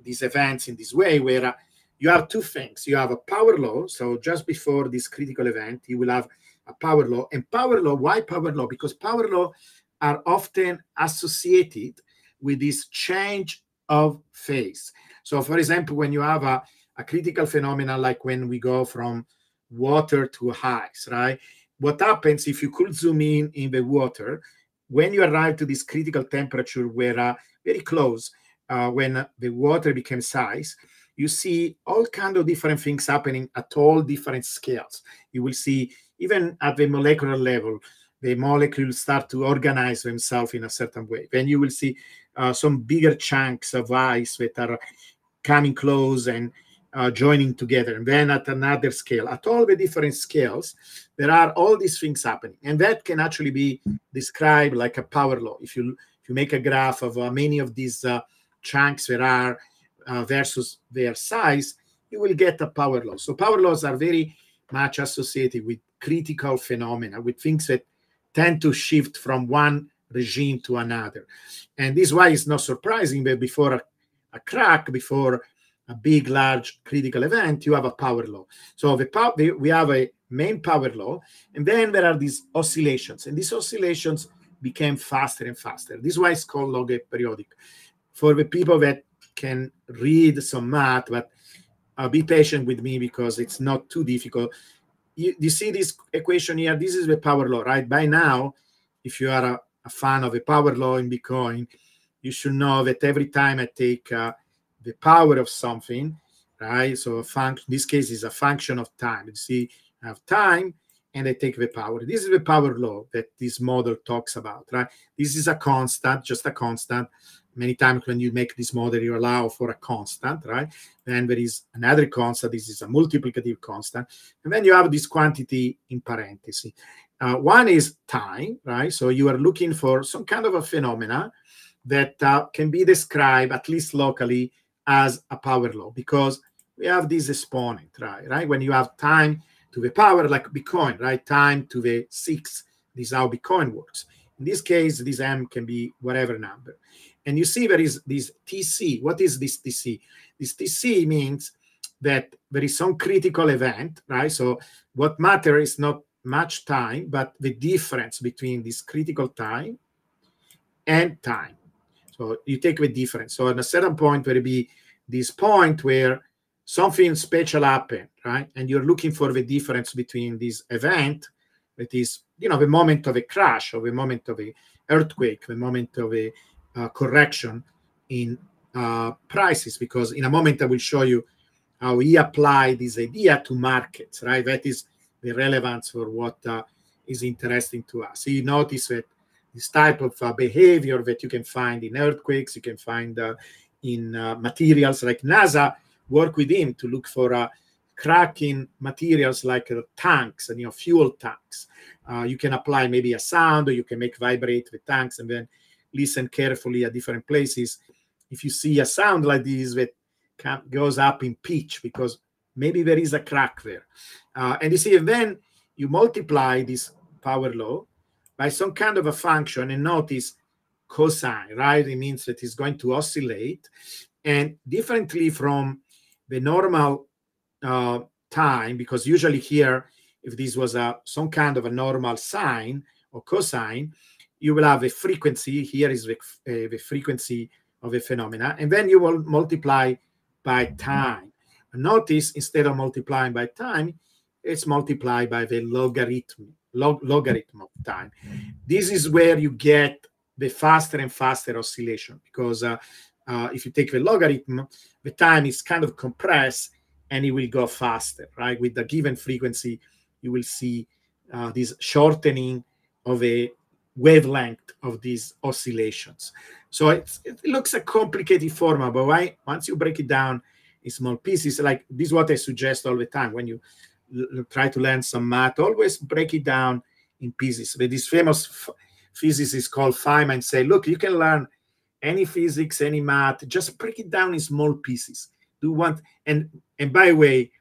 these events in this way, where you have two things. You have a power law. So just before this critical event, you will have a power law. And power law, why power law? Because power law are often associated with this change of phase. So, for example, when you have a critical phenomenon, like when we go from water to ice, right? What happens if you could zoom in the water, when you arrive to this critical temperature where very close, when the water becomes ice, you see all kinds of different things happening at all different scales. You will see, even at the molecular level, the molecules start to organize themselves in a certain way. Then you will see some bigger chunks of ice that are coming close and joining together. And then at another scale, at all the different scales, there are all these things happening. And that can actually be described like a power law. If you make a graph of many of these chunks there are versus their size, you will get a power law. So power laws are very much associated with critical phenomena, with things that tend to shift from one regime to another. And this is why it's not surprising that before a crack, before a big, large critical event, you have a power law. So we have a main power law, and then there are these oscillations, and these oscillations became faster and faster. This is why it's called log periodic. For the people that can read some math, but be patient with me because it's not too difficult. You see this equation here? This is the power law, right? By now, if you are a fan of the power law in Bitcoin, you should know that every time I take the power of something, right? So this case is a function of time. You see, I have time and I take the power. This is the power law that this model talks about, right? This is a constant, just a constant. Many times when you make this model, you allow for a constant, right? Then there is another constant. This is a multiplicative constant. And then you have this quantity in parentheses. One is time, right? So you are looking for some kind of a phenomena that can be described, at least locally, as a power law, because we have this exponent, right? When you have time to the power, like Bitcoin, right? Time to the 6. This is how Bitcoin works. In this case, this M can be whatever number. And you see there is this TC. What is this TC? This TC means that there is some critical event, right? So what matters is not much time, but the difference between this critical time and time. So you take the difference. So at a certain point, there will be this point where something special happened, right? And you're looking for the difference between this event, that is, the moment of a crash, or the moment of a earthquake, the moment of a correction in prices. Because in a moment I will show you how he applied this idea to markets, right? That is the relevance for what is interesting to us. So you notice that this type of behavior that you can find in earthquakes, you can find in materials like NASA work with him to look for cracking materials like tanks and fuel tanks. You can apply maybe a sound, or you can make vibrate the tanks and then listen carefully at different places. If you see a sound like this that goes up in pitch, because maybe there is a crack there. And you see, and then you multiply this power law by some kind of a function, and notice cosine, right? It means that it's going to oscillate, and differently from the normal time, because usually here, if this was some kind of a normal sine or cosine, you will have a frequency. Here is the frequency of a phenomena, and then you will multiply by time. Notice, instead of multiplying by time, it's multiplied by the logarithm of time. This is where you get the faster and faster oscillation, because if you take the logarithm, the time is kind of compressed and it will go faster, right? With the given frequency, you will see this shortening of a wavelength of these oscillations. So it looks a complicated formula, but once you break it down in small pieces, like this is what I suggest all the time when you try to learn some math, always break it down in pieces. But this famous physicist called Feynman say, look, you can learn any physics, any math, just break it down in small pieces. Do one, and by the way,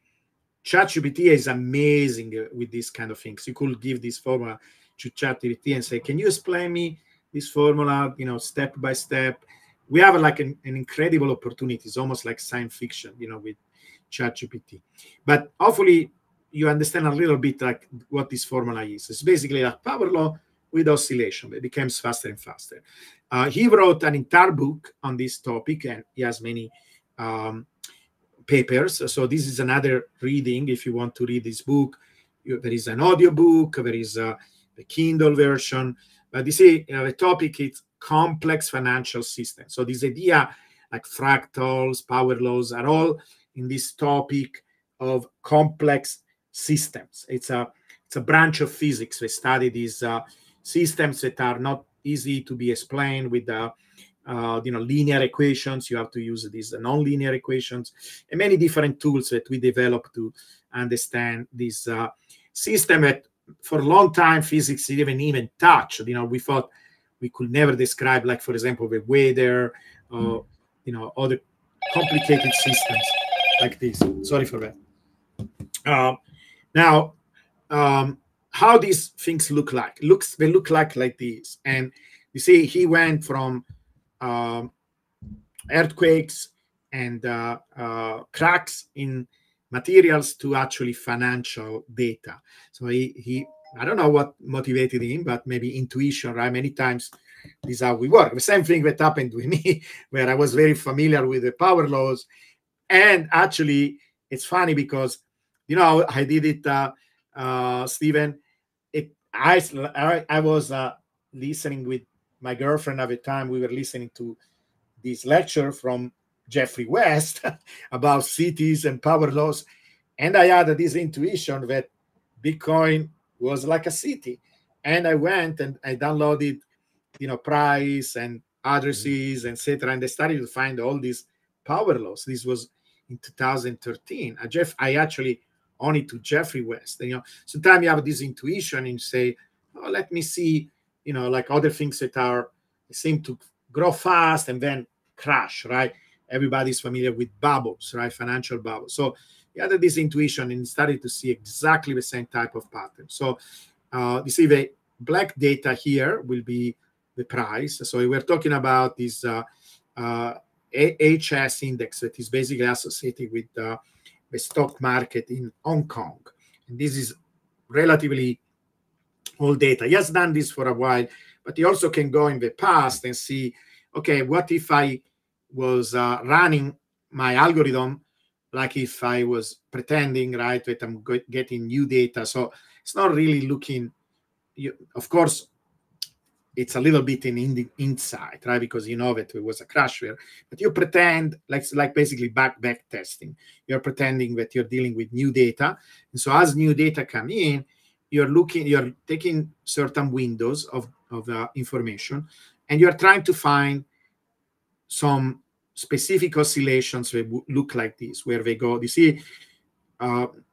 ChatGPT is amazing with these kind of things. You could give this formula to ChatGPT and say, can you explain me this formula, step by step? We have like an incredible opportunity. It's almost like science fiction, with ChatGPT. But hopefully you understand a little bit like what this formula is. It's basically a power law with oscillation. It becomes faster and faster. He wrote an entire book on this topic, and he has many papers. So this is another reading. If you want to read this book, there is an audio book, there is the Kindle version. But you see, the topic is complex financial systems. So this idea like fractals, power laws are all in this topic of complex systems. It's a branch of physics. They study these systems that are not easy to be explained with linear equations. You have to use these non-linear equations and many different tools that we developed to understand this system that for a long time physics didn't even touch. We thought we could never describe, like, for example, the weather, other complicated systems like this. Sorry for that. Now, how these things look like? They look like this. And you see, he went from earthquakes and cracks in materials to actually financial data. So he I don't know what motivated him, but maybe intuition, right? Many times this is how we work. The same thing that happened with me, where I was very familiar with the power laws. And actually, it's funny because, I did it, Stephen. I was listening with my girlfriend at the time. We were listening to this lecture from Jeffrey West about cities and power laws. And I had this intuition that Bitcoin was like a city. And I went and I downloaded, price and addresses, etc. And I started to find all these power laws. This was in 2013. I actually own it to Jeffrey West. Sometimes you have this intuition and you say, oh, let me see, like other things that seem to grow fast and then crash, right? Everybody's familiar with bubbles, right? Financial bubbles. So you had this intuition and started to see exactly the same type of pattern. So you see the black data here will be the price. So we're talking about this HS index that is basically associated with the stock market in Hong Kong. And this is relatively old data. He has done this for a while, but he also can go in the past and see, okay, what if I was running my algorithm like if I was pretending, right, that I'm getting new data. So it's not really looking, of course, it's a little bit in the inside, right? Because that it was a crash there, but you pretend like basically back testing. You're pretending that you're dealing with new data, and so as new data come in, you're taking certain windows of information, and you're trying to find some specific oscillations that look like this, where they go. You see,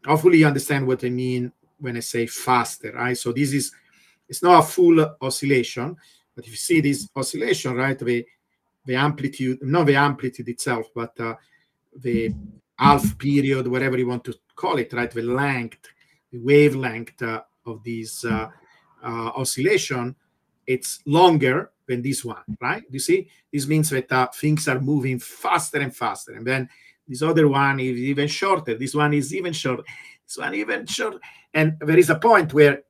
hopefully you understand what I mean when I say faster, right? So it's not a full oscillation, but if you see this oscillation, right, the amplitude, not the amplitude itself, but the half period, whatever you want to call it, right, the length, the wavelength of this oscillation, it's longer than this one, right? You see, this means that things are moving faster and faster, and then this other one is even shorter. This one is even shorter. This one even shorter. And there is a point where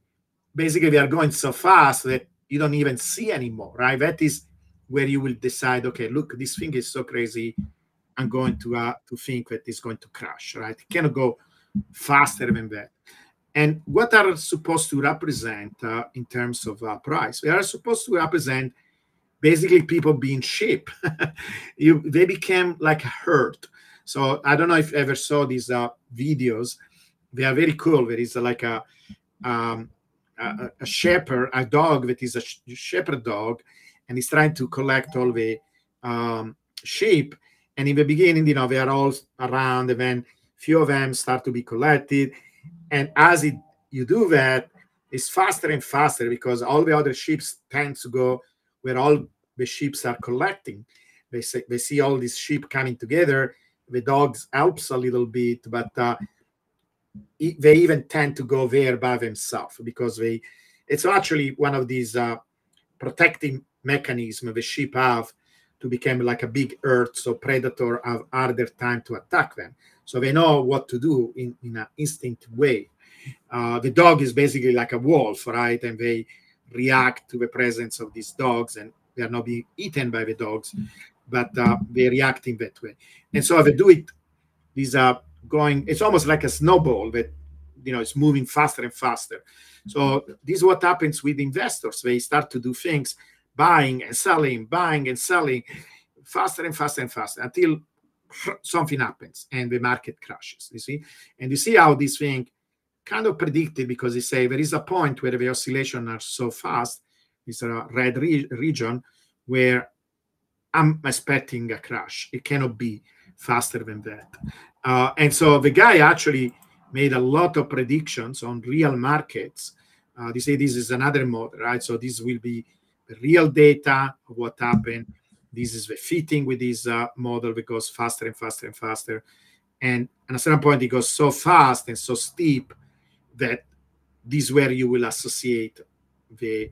basically we are going so fast that you don't even see anymore, right? That is where you will decide, okay, look, this thing is so crazy. I'm going to think that it's going to crash, right? It cannot go faster than that. And what are supposed to represent in terms of price? They are supposed to represent basically people being sheep. They became like a herd. So I don't know if you ever saw these videos. They are very cool. There is like a shepherd, a dog that is a shepherd dog, and he's trying to collect all the sheep. And in the beginning, they are all around, and then few of them start to be collected. And as you do that, it's faster and faster because all the other sheep tend to go where all the sheep are collecting. They see all these sheep coming together. The dogs helps a little bit, but they even tend to go there by themselves because it's actually one of these protecting mechanisms the sheep have to become like a big herd, so predator have harder time to attack them. So they know what to do in an instinctive way. The dog is basically like a wolf, right? And they react to the presence of these dogs, and they are not being eaten by the dogs, but they react in that way. And so they do it. These are going. It's almost like a snowball that it's moving faster and faster. So this is what happens with investors. They start to do things, buying and selling, faster and faster and faster until something happens and the market crashes. You see, and you see how this thing kind of predicted, because they say there is a point where the oscillations are so fast, it's a red region, where I'm expecting a crash. It cannot be faster than that. And so the guy actually made a lot of predictions on real markets. They say this is another model, right? So this will be the real data of what happened. This is the fitting with this model that goes faster and faster and faster. And at a certain point, it goes so fast and so steep that this is where you will associate the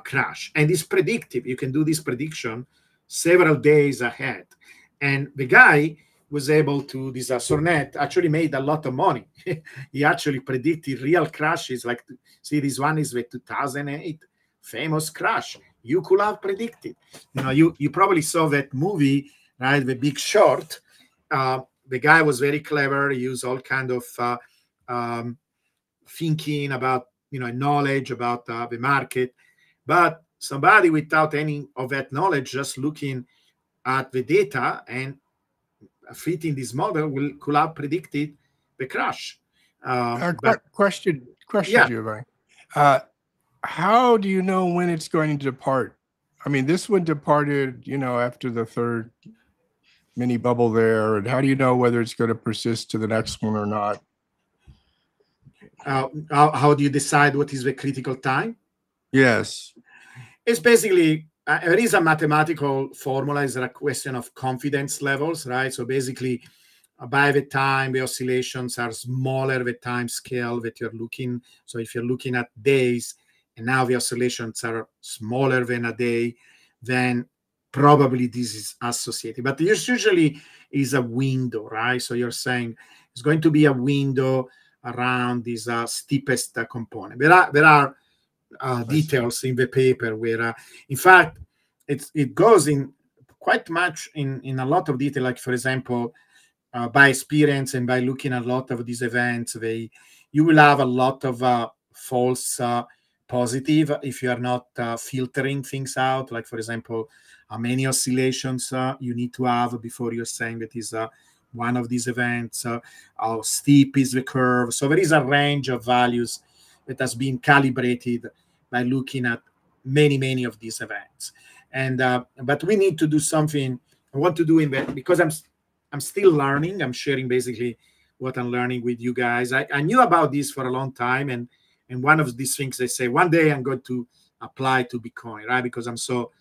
crash. And it's predictive. You can do this prediction several days ahead. And the guy was able to, this Sornet actually made a lot of money. He actually predicted real crashes. Like, see, this one is the 2008 famous crash. You could have predicted. You probably saw that movie, right? The Big Short. The guy was very clever. He used all kind of thinking about, knowledge about the market. But somebody without any of that knowledge, just looking at the data and fitting this model could have predicted the crash. Question, yeah. Giovanni. How do you know when it's going to depart? I mean, this one departed, after the third mini bubble there. And how do you know whether it's going to persist to the next one or not? How do you decide what is the critical time? Yes. It's basically, there is a mathematical formula. It's a question of confidence levels, right? So basically, by the time the oscillations are smaller, the time scale that you're looking. So if you're looking at days, and now the oscillations are smaller than a day, then probably this is associated. But usually is a window, right? So you're saying it's going to be a window around this steepest component. There are details in the paper where, in fact, it goes in quite much in a lot of detail. Like, for example, by experience and by looking at a lot of these events, you will have a lot of false positive if you are not filtering things out. Like, for example, how many oscillations you need to have before you're saying that is one of these events, how steep is the curve. So there is a range of values that has been calibrated by looking at many of these events. And but we need to do something. I want to do in that because I'm still learning. I'm sharing basically what I'm learning with you guys. I knew about this for a long time, and one of these things they say one day I'm going to apply to Bitcoin, right? Because I'm so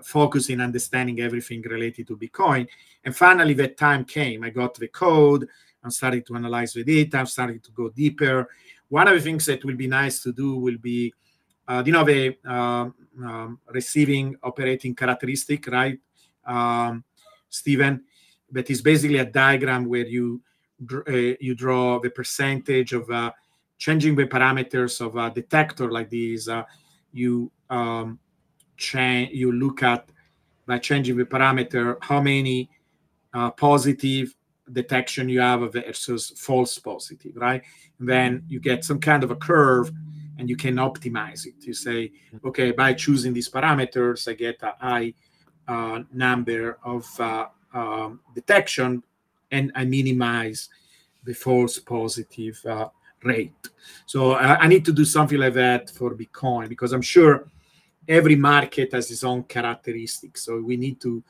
focused in understanding everything related to Bitcoin. And finally, that time came. I got the code. I'm starting to analyze the data. I'm starting to go deeper. One of the things that will be nice to do will be, the receiving operating characteristic, right, Stephen? That is basically a diagram where you draw the percentage of changing the parameters of a detector like this. You look at, by changing the parameter, how many positive detection you have versus false positive, right? And then you get some kind of a curve and you can optimize it. You say, okay, by choosing these parameters, I get a high number of detection, and I minimize the false positive rate. So I need to do something like that for Bitcoin, because I'm sure every market has its own characteristics. So we need to,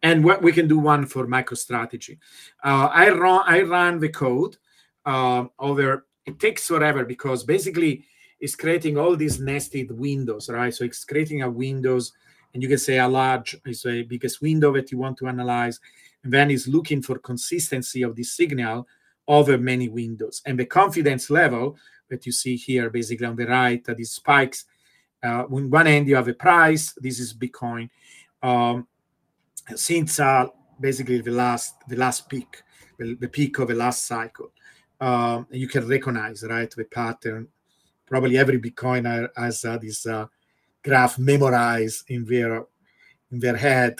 and what we can do one for MicroStrategy. I run the code over. It takes forever because basically it's creating all these nested windows, right? So it's creating a windows, and you can say a large is the biggest window that you want to analyze, and then it's looking for consistency of this signal over many windows. And the confidence level that you see here, basically on the right, these spikes. On one end you have a price. This is Bitcoin. Since basically the last peak, the peak of the last cycle, you can recognize, right, the pattern. Probably every Bitcoiner has this graph memorized in their head.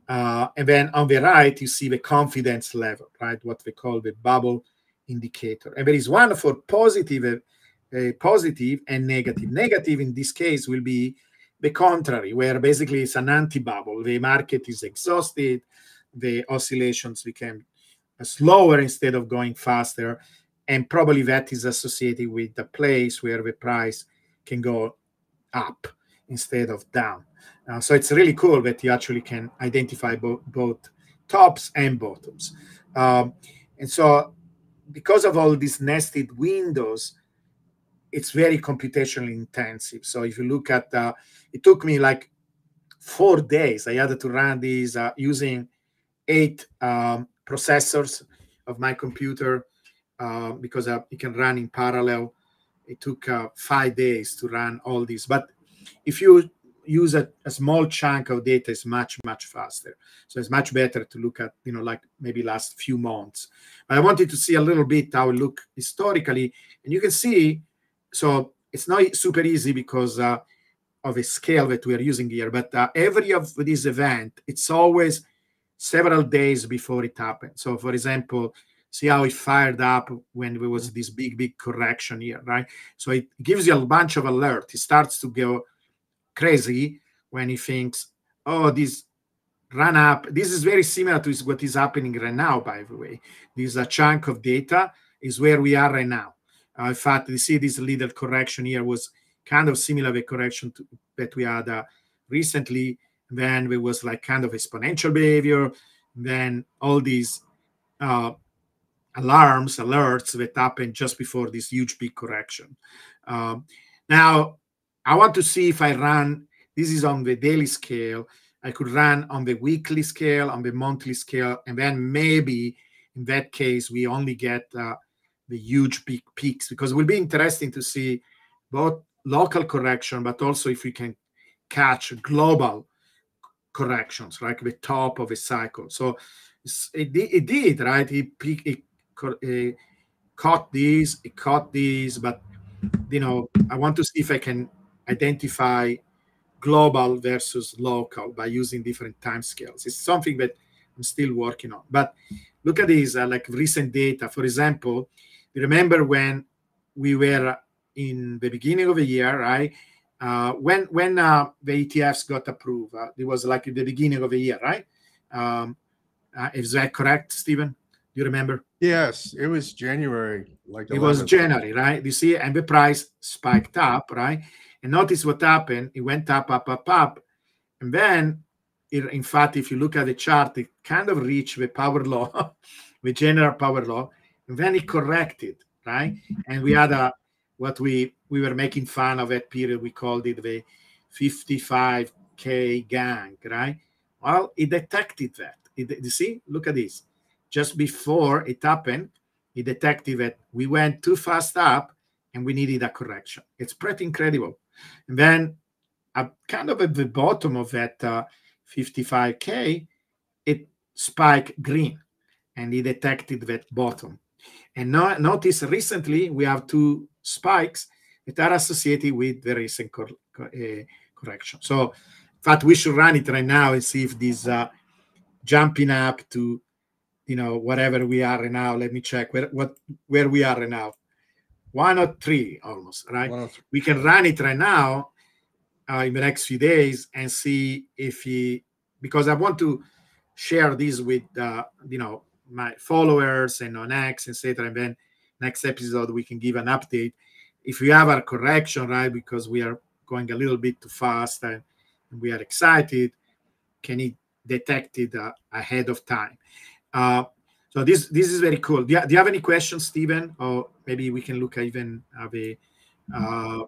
And then on the right, you see the confidence level, right, what they call the bubble indicator. And there is one for positive and negative. Negative in this case will be the contrary, where basically it's an anti-bubble. The market is exhausted, the oscillations became slower instead of going faster, and probably that is associated with the place where the price can go up instead of down. So it's really cool that you actually can identify both tops and bottoms. And so because of all these nested windows, it's very computationally intensive. So if you look at, it took me like 4 days. I had to run these using 8 processors of my computer because it can run in parallel. It took 5 days to run all these. But if you use a small chunk of data, it's much, much faster. So it's much better to look at, like maybe last few months. But I wanted to see a little bit how it look historically. And you can see, so it's not super easy because of a scale that we are using here, but every of this event, it's always several days before it happened. So for example, see how it fired up when there was this big correction here, right? So it gives you a bunch of alert. It starts to go crazy when he thinks, oh, this run up. This is very similar to what is happening right now, by the way. This is a chunk of data is where we are right now. In fact, you see this little correction here was kind of similar to the correction that we had recently. Then there was like kind of exponential behavior. Then all these alerts that happened just before this huge big correction. Now, I want to see if I run, this is on the daily scale. I could run on the weekly scale, on the monthly scale, and then maybe in that case, we only get the huge big peaks, because it will be interesting to see both local correction, but also if we can catch global corrections, like the top of a cycle. So it did, right? It caught these, but I want to see if I can identify global versus local by using different time scales. It's something that I'm still working on. But look at these, like recent data. For example, you remember when we were in the beginning of the year, right? When the ETFs got approved, it was like at the beginning of the year, right? Is that correct, Stephen? Do you remember? Yes, it was January. Like 11th. It was January, right? You see, and the price spiked up, right? And notice what happened. It went up, and then, in fact, if you look at the chart, it kind of reached the power law, the general power law, and then it corrected, right? And we had what we were making fun of that period. We called it the 55K gang, right? Well, it detected that. You see, look at this. Just before it happened, it detected that we went too fast up and we needed a correction. It's pretty incredible. And then kind of at the bottom of that 55K, it spiked green, and he detected that bottom. And now notice recently we have two spikes that are associated with the recent correction. So in fact, we should run it right now and see if this jumping up to, whatever we are right now. Let me check where we are right now. 103 almost, right? 103. We can run it right now in the next few days and see if because I want to share this with my followers and on X, etc. And then next episode we can give an update if we have a correction, right? Because we are going a little bit too fast and we are excited. Can it detect it ahead of time? So this is very cool. Do you have any questions, Stephen? Or maybe we can look at even the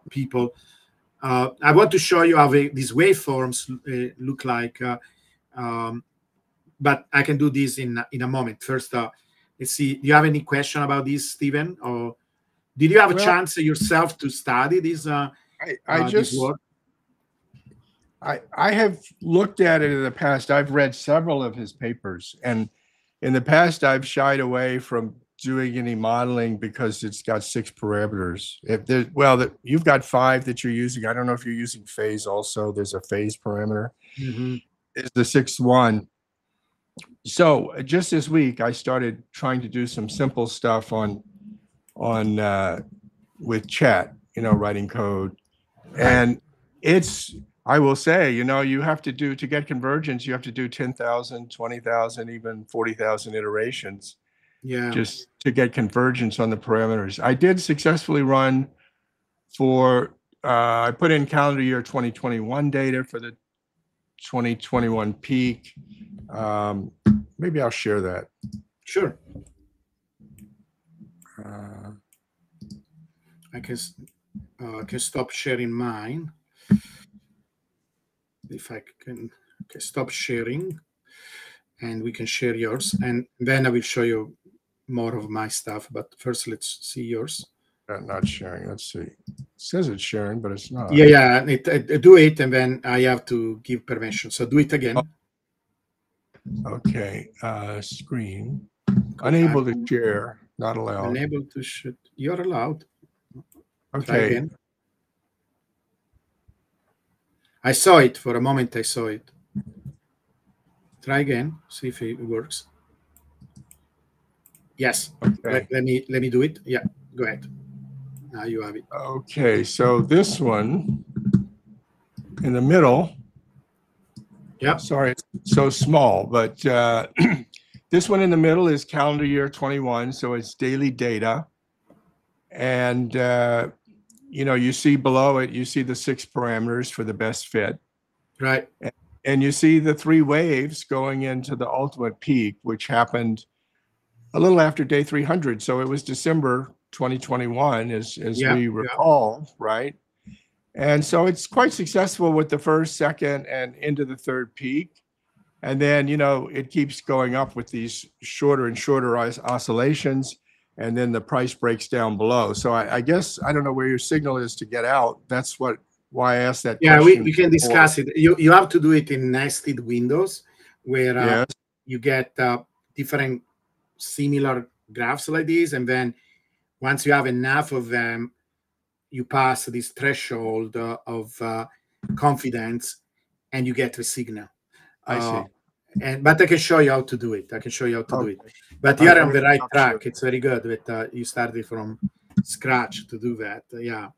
people. I want to show you how these waveforms look like, but I can do this in a moment. First, let's see. Do you have any question about this, Stephen? Or did you have a chance yourself to study this? I have looked at it in the past. I've read several of his papers, and in the past, I've shied away from doing any modeling because it's got 6 parameters. You've got 5 that you're using. I don't know if you're using phase also. There's a phase parameter. Mm-hmm. It's the 6th one. So just this week, I started trying to do some simple stuff on with chat, writing code, and I will say, you have to get convergence, you have to do 10,000, 20,000, even 40,000 iterations. Yeah. Just to get convergence on the parameters. I did successfully run I put in calendar year 2021 data for the 2021 peak. Maybe I'll share that. Sure. I can stop sharing mine. If I can stop sharing, and we can share yours, and then I will show you more of my stuff. But first, let's see yours. Not sharing. Let's see. It says it's sharing, but it's not. Yeah. Do it, and then I have to give permission. So do it again. Okay. Screen. Unable to share. Not allowed. Unable to share. You're allowed. Okay. Try again. I saw it for a moment. I saw it. Try again. See if it works. Yes. Okay. Let me do it. Yeah. Go ahead. Now you have it. Okay. So this one in the middle. Yeah. Sorry, it's so small, but this one in the middle is calendar year 21. So it's daily data. And, you see below it, you see the 6 parameters for the best fit. Right. And you see the 3 waves going into the ultimate peak, which happened a little after day 300. So it was December 2021, as we recall, right? And so it's quite successful with the first, second, and into the 3rd peak. And then, it keeps going up with these shorter and shorter oscillations. And then the price breaks down below. So I guess, I don't know where your signal is to get out. That's why I asked that question. Yeah, we can discuss it. You have to do it in nested windows where you get different similar graphs like this. And then once you have enough of them, you pass this threshold of confidence and you get the signal. I see. But I can show you how to do it. Do it. But you are on the right track. It's very good that you started from scratch to do that. Yeah.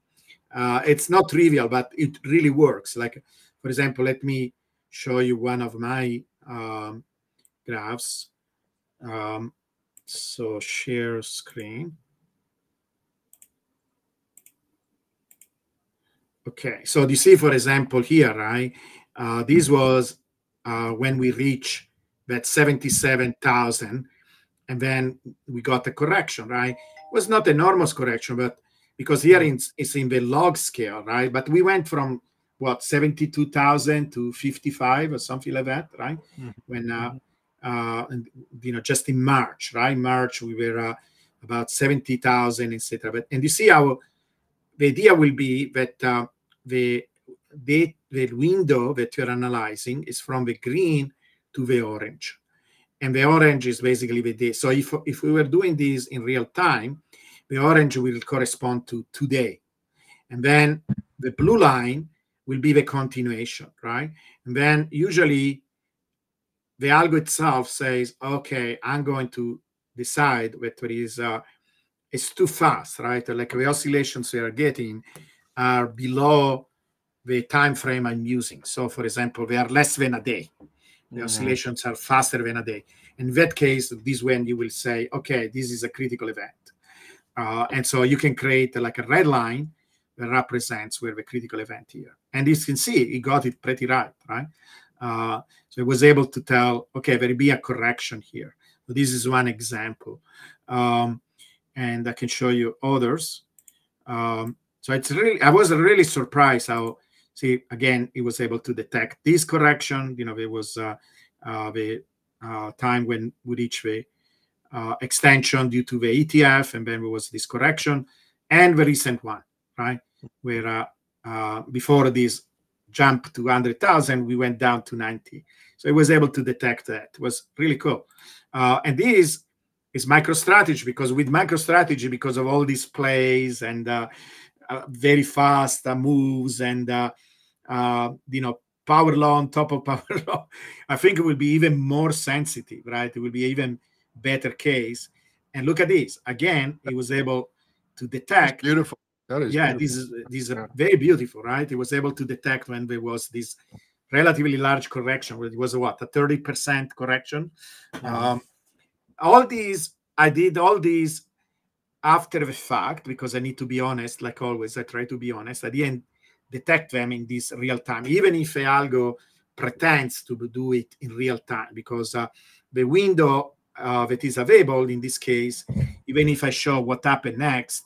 It's not trivial, but it really works. Like, for example, let me show you one of my graphs. So share screen. Okay, so you see, for example, here, right? This was when we reach that 77,000, and then we got a correction, right? It was not enormous correction, but because here it's in the log scale, right? But we went from what 72,000 to 55 or something like that, right? When just in March, right? March we were about 70,000, etc. And you see how the idea will be that the window that you're analyzing is from the green to the orange. And the orange is basically the day. So if we were doing this in real time, the orange will correspond to today. And then the blue line will be the continuation, right? And then usually the algo itself says, okay, I'm going to decide whether it's too fast, right? Like the oscillations we are getting are below the time frame I'm using. So for example, they are less than a day. The oscillations are faster than a day. In that case, this when you will say, okay, this is a critical event. And so you can create like a red line that represents where the critical event here. And you can see it got it pretty right? So it was able to tell, okay, there will be a correction here. So this is one example. And I can show you others. So it's really, I was really surprised how, see, again, it was able to detect this correction. There was the time when we reach the extension due to the ETF, and then there was this correction, and the recent one, right? Where before this jump to 100,000, we went down to 90. So it was able to detect that. It was really cool. And this is MicroStrategy, because with MicroStrategy, because of all these plays and very fast moves and power law on top of power law, I think it will be even more sensitive, right? It will be even better case. And look at this again. It was able to detect. That's beautiful. That is beautiful. This is very beautiful, right? It was able to detect when there was this relatively large correction, where it was a 30% correction. All these, I did all these after the fact, because I need to be honest. Like always, I try to be honest. I didn't detect them in this real time, even if the algo pretends to do it in real time, because the window that is available in this case, even if I show what happened next,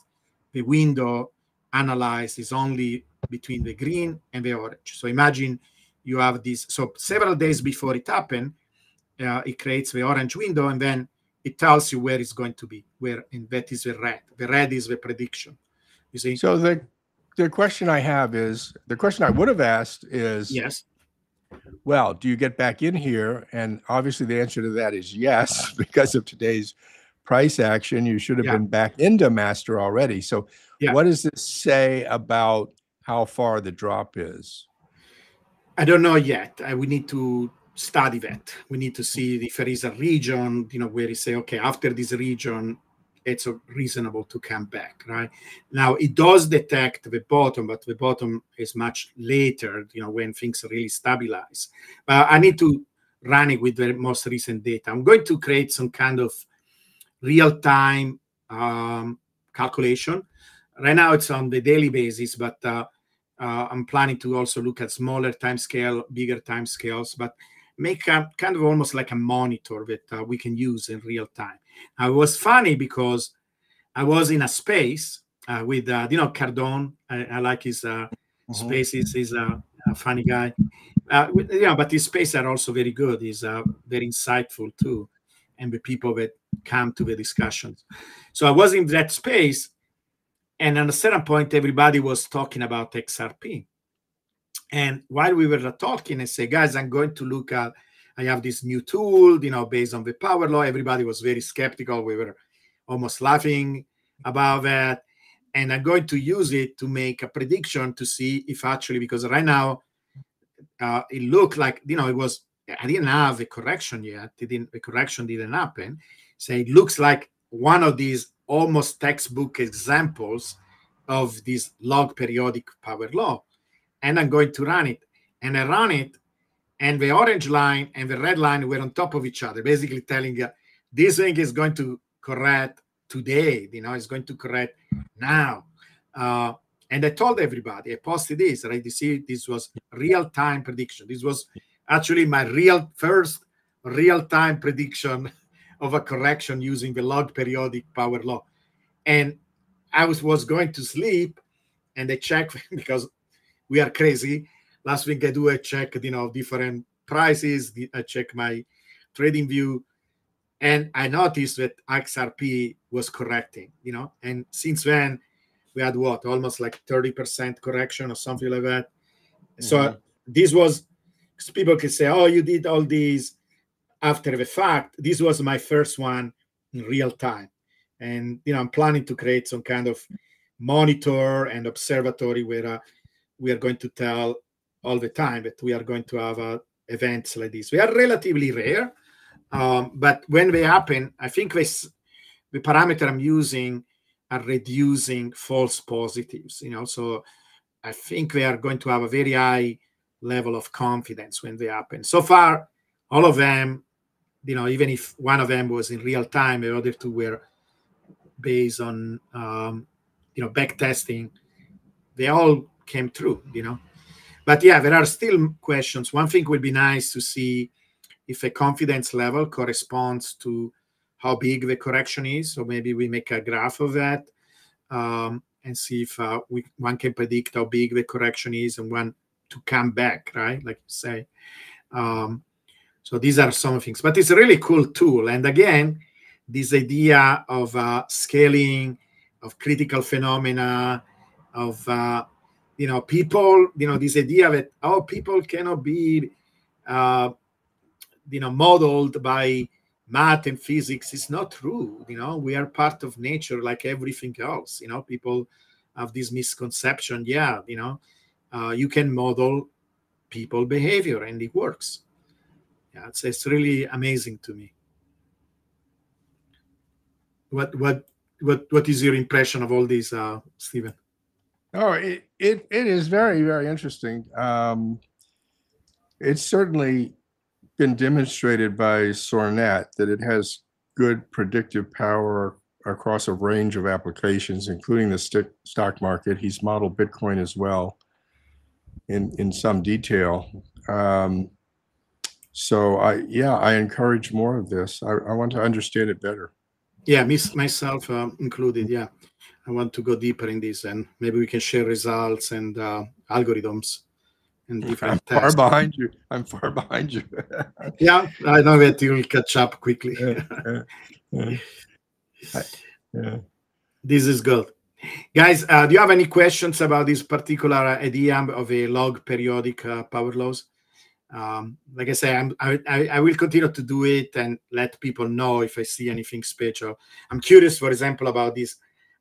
the window analyzed is only between the green and the orange. So imagine you have this. So several days before it happened, it creates the orange window, and then it tells you where it's going to be, and that is the red. The red is the prediction. You see? So the question I have is, the question I would have asked is, yes. Well, do you get back in here? And obviously the answer to that is yes, because of today's price action. You should have been back into master already. So what does this say about how far the drop is? I don't know yet. We need to study that. We need to see if there is a region, where you say, okay, after this region, it's reasonable to come back, right? Now, it does detect the bottom, but the bottom is much later, when things really stabilize. I need to run it with the most recent data. I'm going to create some kind of real-time calculation. Right now, it's on the daily basis, but I'm planning to also look at smaller time scale, bigger time scales, but make a kind of almost like a monitor that we can use in real time. Now, it was funny because I was in a space with, Cardone. I like his spaces. He's a funny guy. But his spaces are also very good. He's very insightful too. And the people that come to the discussions. So I was in that space, and at a certain point, everybody was talking about XRP. And while we were talking, I say, guys, I'm going to look at, I have this new tool, based on the power law. Everybody was very skeptical. We were almost laughing about that. And I'm going to use it to make a prediction to see if actually, because right now it looked like, it was, I didn't have a correction yet. The correction didn't happen. So it looks like one of these almost textbook examples of this log periodic power law. And I'm going to run it. And I run it, and the orange line and the red line were on top of each other, basically telling you this thing is going to correct today, it's going to correct now. And I told everybody, I posted this, right? You see, this was real-time prediction. This was actually my first real-time prediction of a correction using the log periodic power law. And I was going to sleep, and I checked because we are crazy. Last week I do a check, different prices. I check my trading view, and I noticed that XRP was correcting, and since then we had almost like 30% correction or something like that. So this was, because people can say, oh, you did all these after the fact. This was my first one in real time. And, I'm planning to create some kind of monitor and observatory where we are going to tell all the time that we are going to have events like this. We are relatively rare, but when they happen, I think the parameter I'm using are reducing false positives, so I think we are going to have a very high level of confidence when they happen. So far, all of them, even if one of them was in real time, the other two were based on, back testing, they all came true, But yeah, there are still questions. One thing would be nice to see if a confidence level corresponds to how big the correction is. So maybe we make a graph of that and see if one can predict how big the correction is and when to come back, right? Like you say. So these are some things, but it's a really cool tool. And again, this idea of scaling, of critical phenomena, of people, this idea that people cannot be modeled by math and physics is not true. We are part of nature like everything else. People have this misconception. Yeah, you can model people behavior and it works. Yeah, it's really amazing to me. What is your impression of all this, Stephen? Oh, it is very, very interesting. It's certainly been demonstrated by Sornet that it has good predictive power across a range of applications, including the stock market. He's modeled Bitcoin as well in some detail. So I encourage more of this. I want to understand it better. Yeah, myself included. Yeah, I want to go deeper in this, and maybe we can share results and algorithms and different tests. I'm far behind you. Yeah, I know that you will catch up quickly. This is good. Guys, do you have any questions about this particular idea of a log periodic power laws? Like I say, I will continue to do it and let people know if I see anything special. I'm curious, for example, about this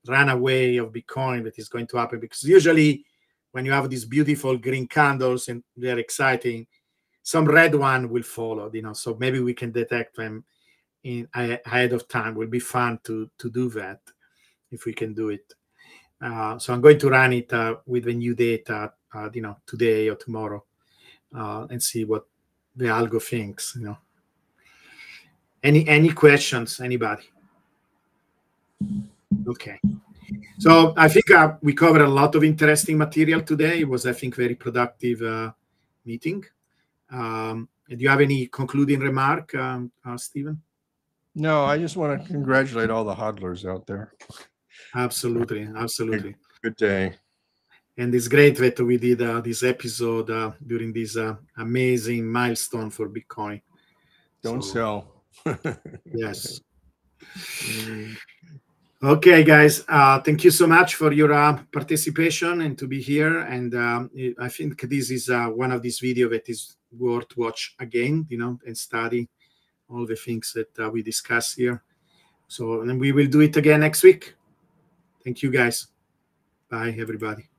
runaway of Bitcoin that is going to happen, because usually when you have these beautiful green candles and they're exciting, some red one will follow, so maybe we can detect them ahead of time. It will be fun to do that if we can do it. So I'm going to run it with the new data, today or tomorrow. And see what the algo thinks. Any questions, anybody? Okay, so I think we covered a lot of interesting material today. It was, I think, very productive meeting. Do you have any concluding remark, Stephen? No, I just want to congratulate all the hodlers out there. Absolutely. Good day. And it's great that we did this episode during this amazing milestone for Bitcoin. Don't sell. Yes. Okay, guys. Thank you so much for your participation and to be here. And I think this is one of these videos that is worth watch again, and study all the things that we discuss here. So, and we will do it again next week. Thank you, guys. Bye, everybody.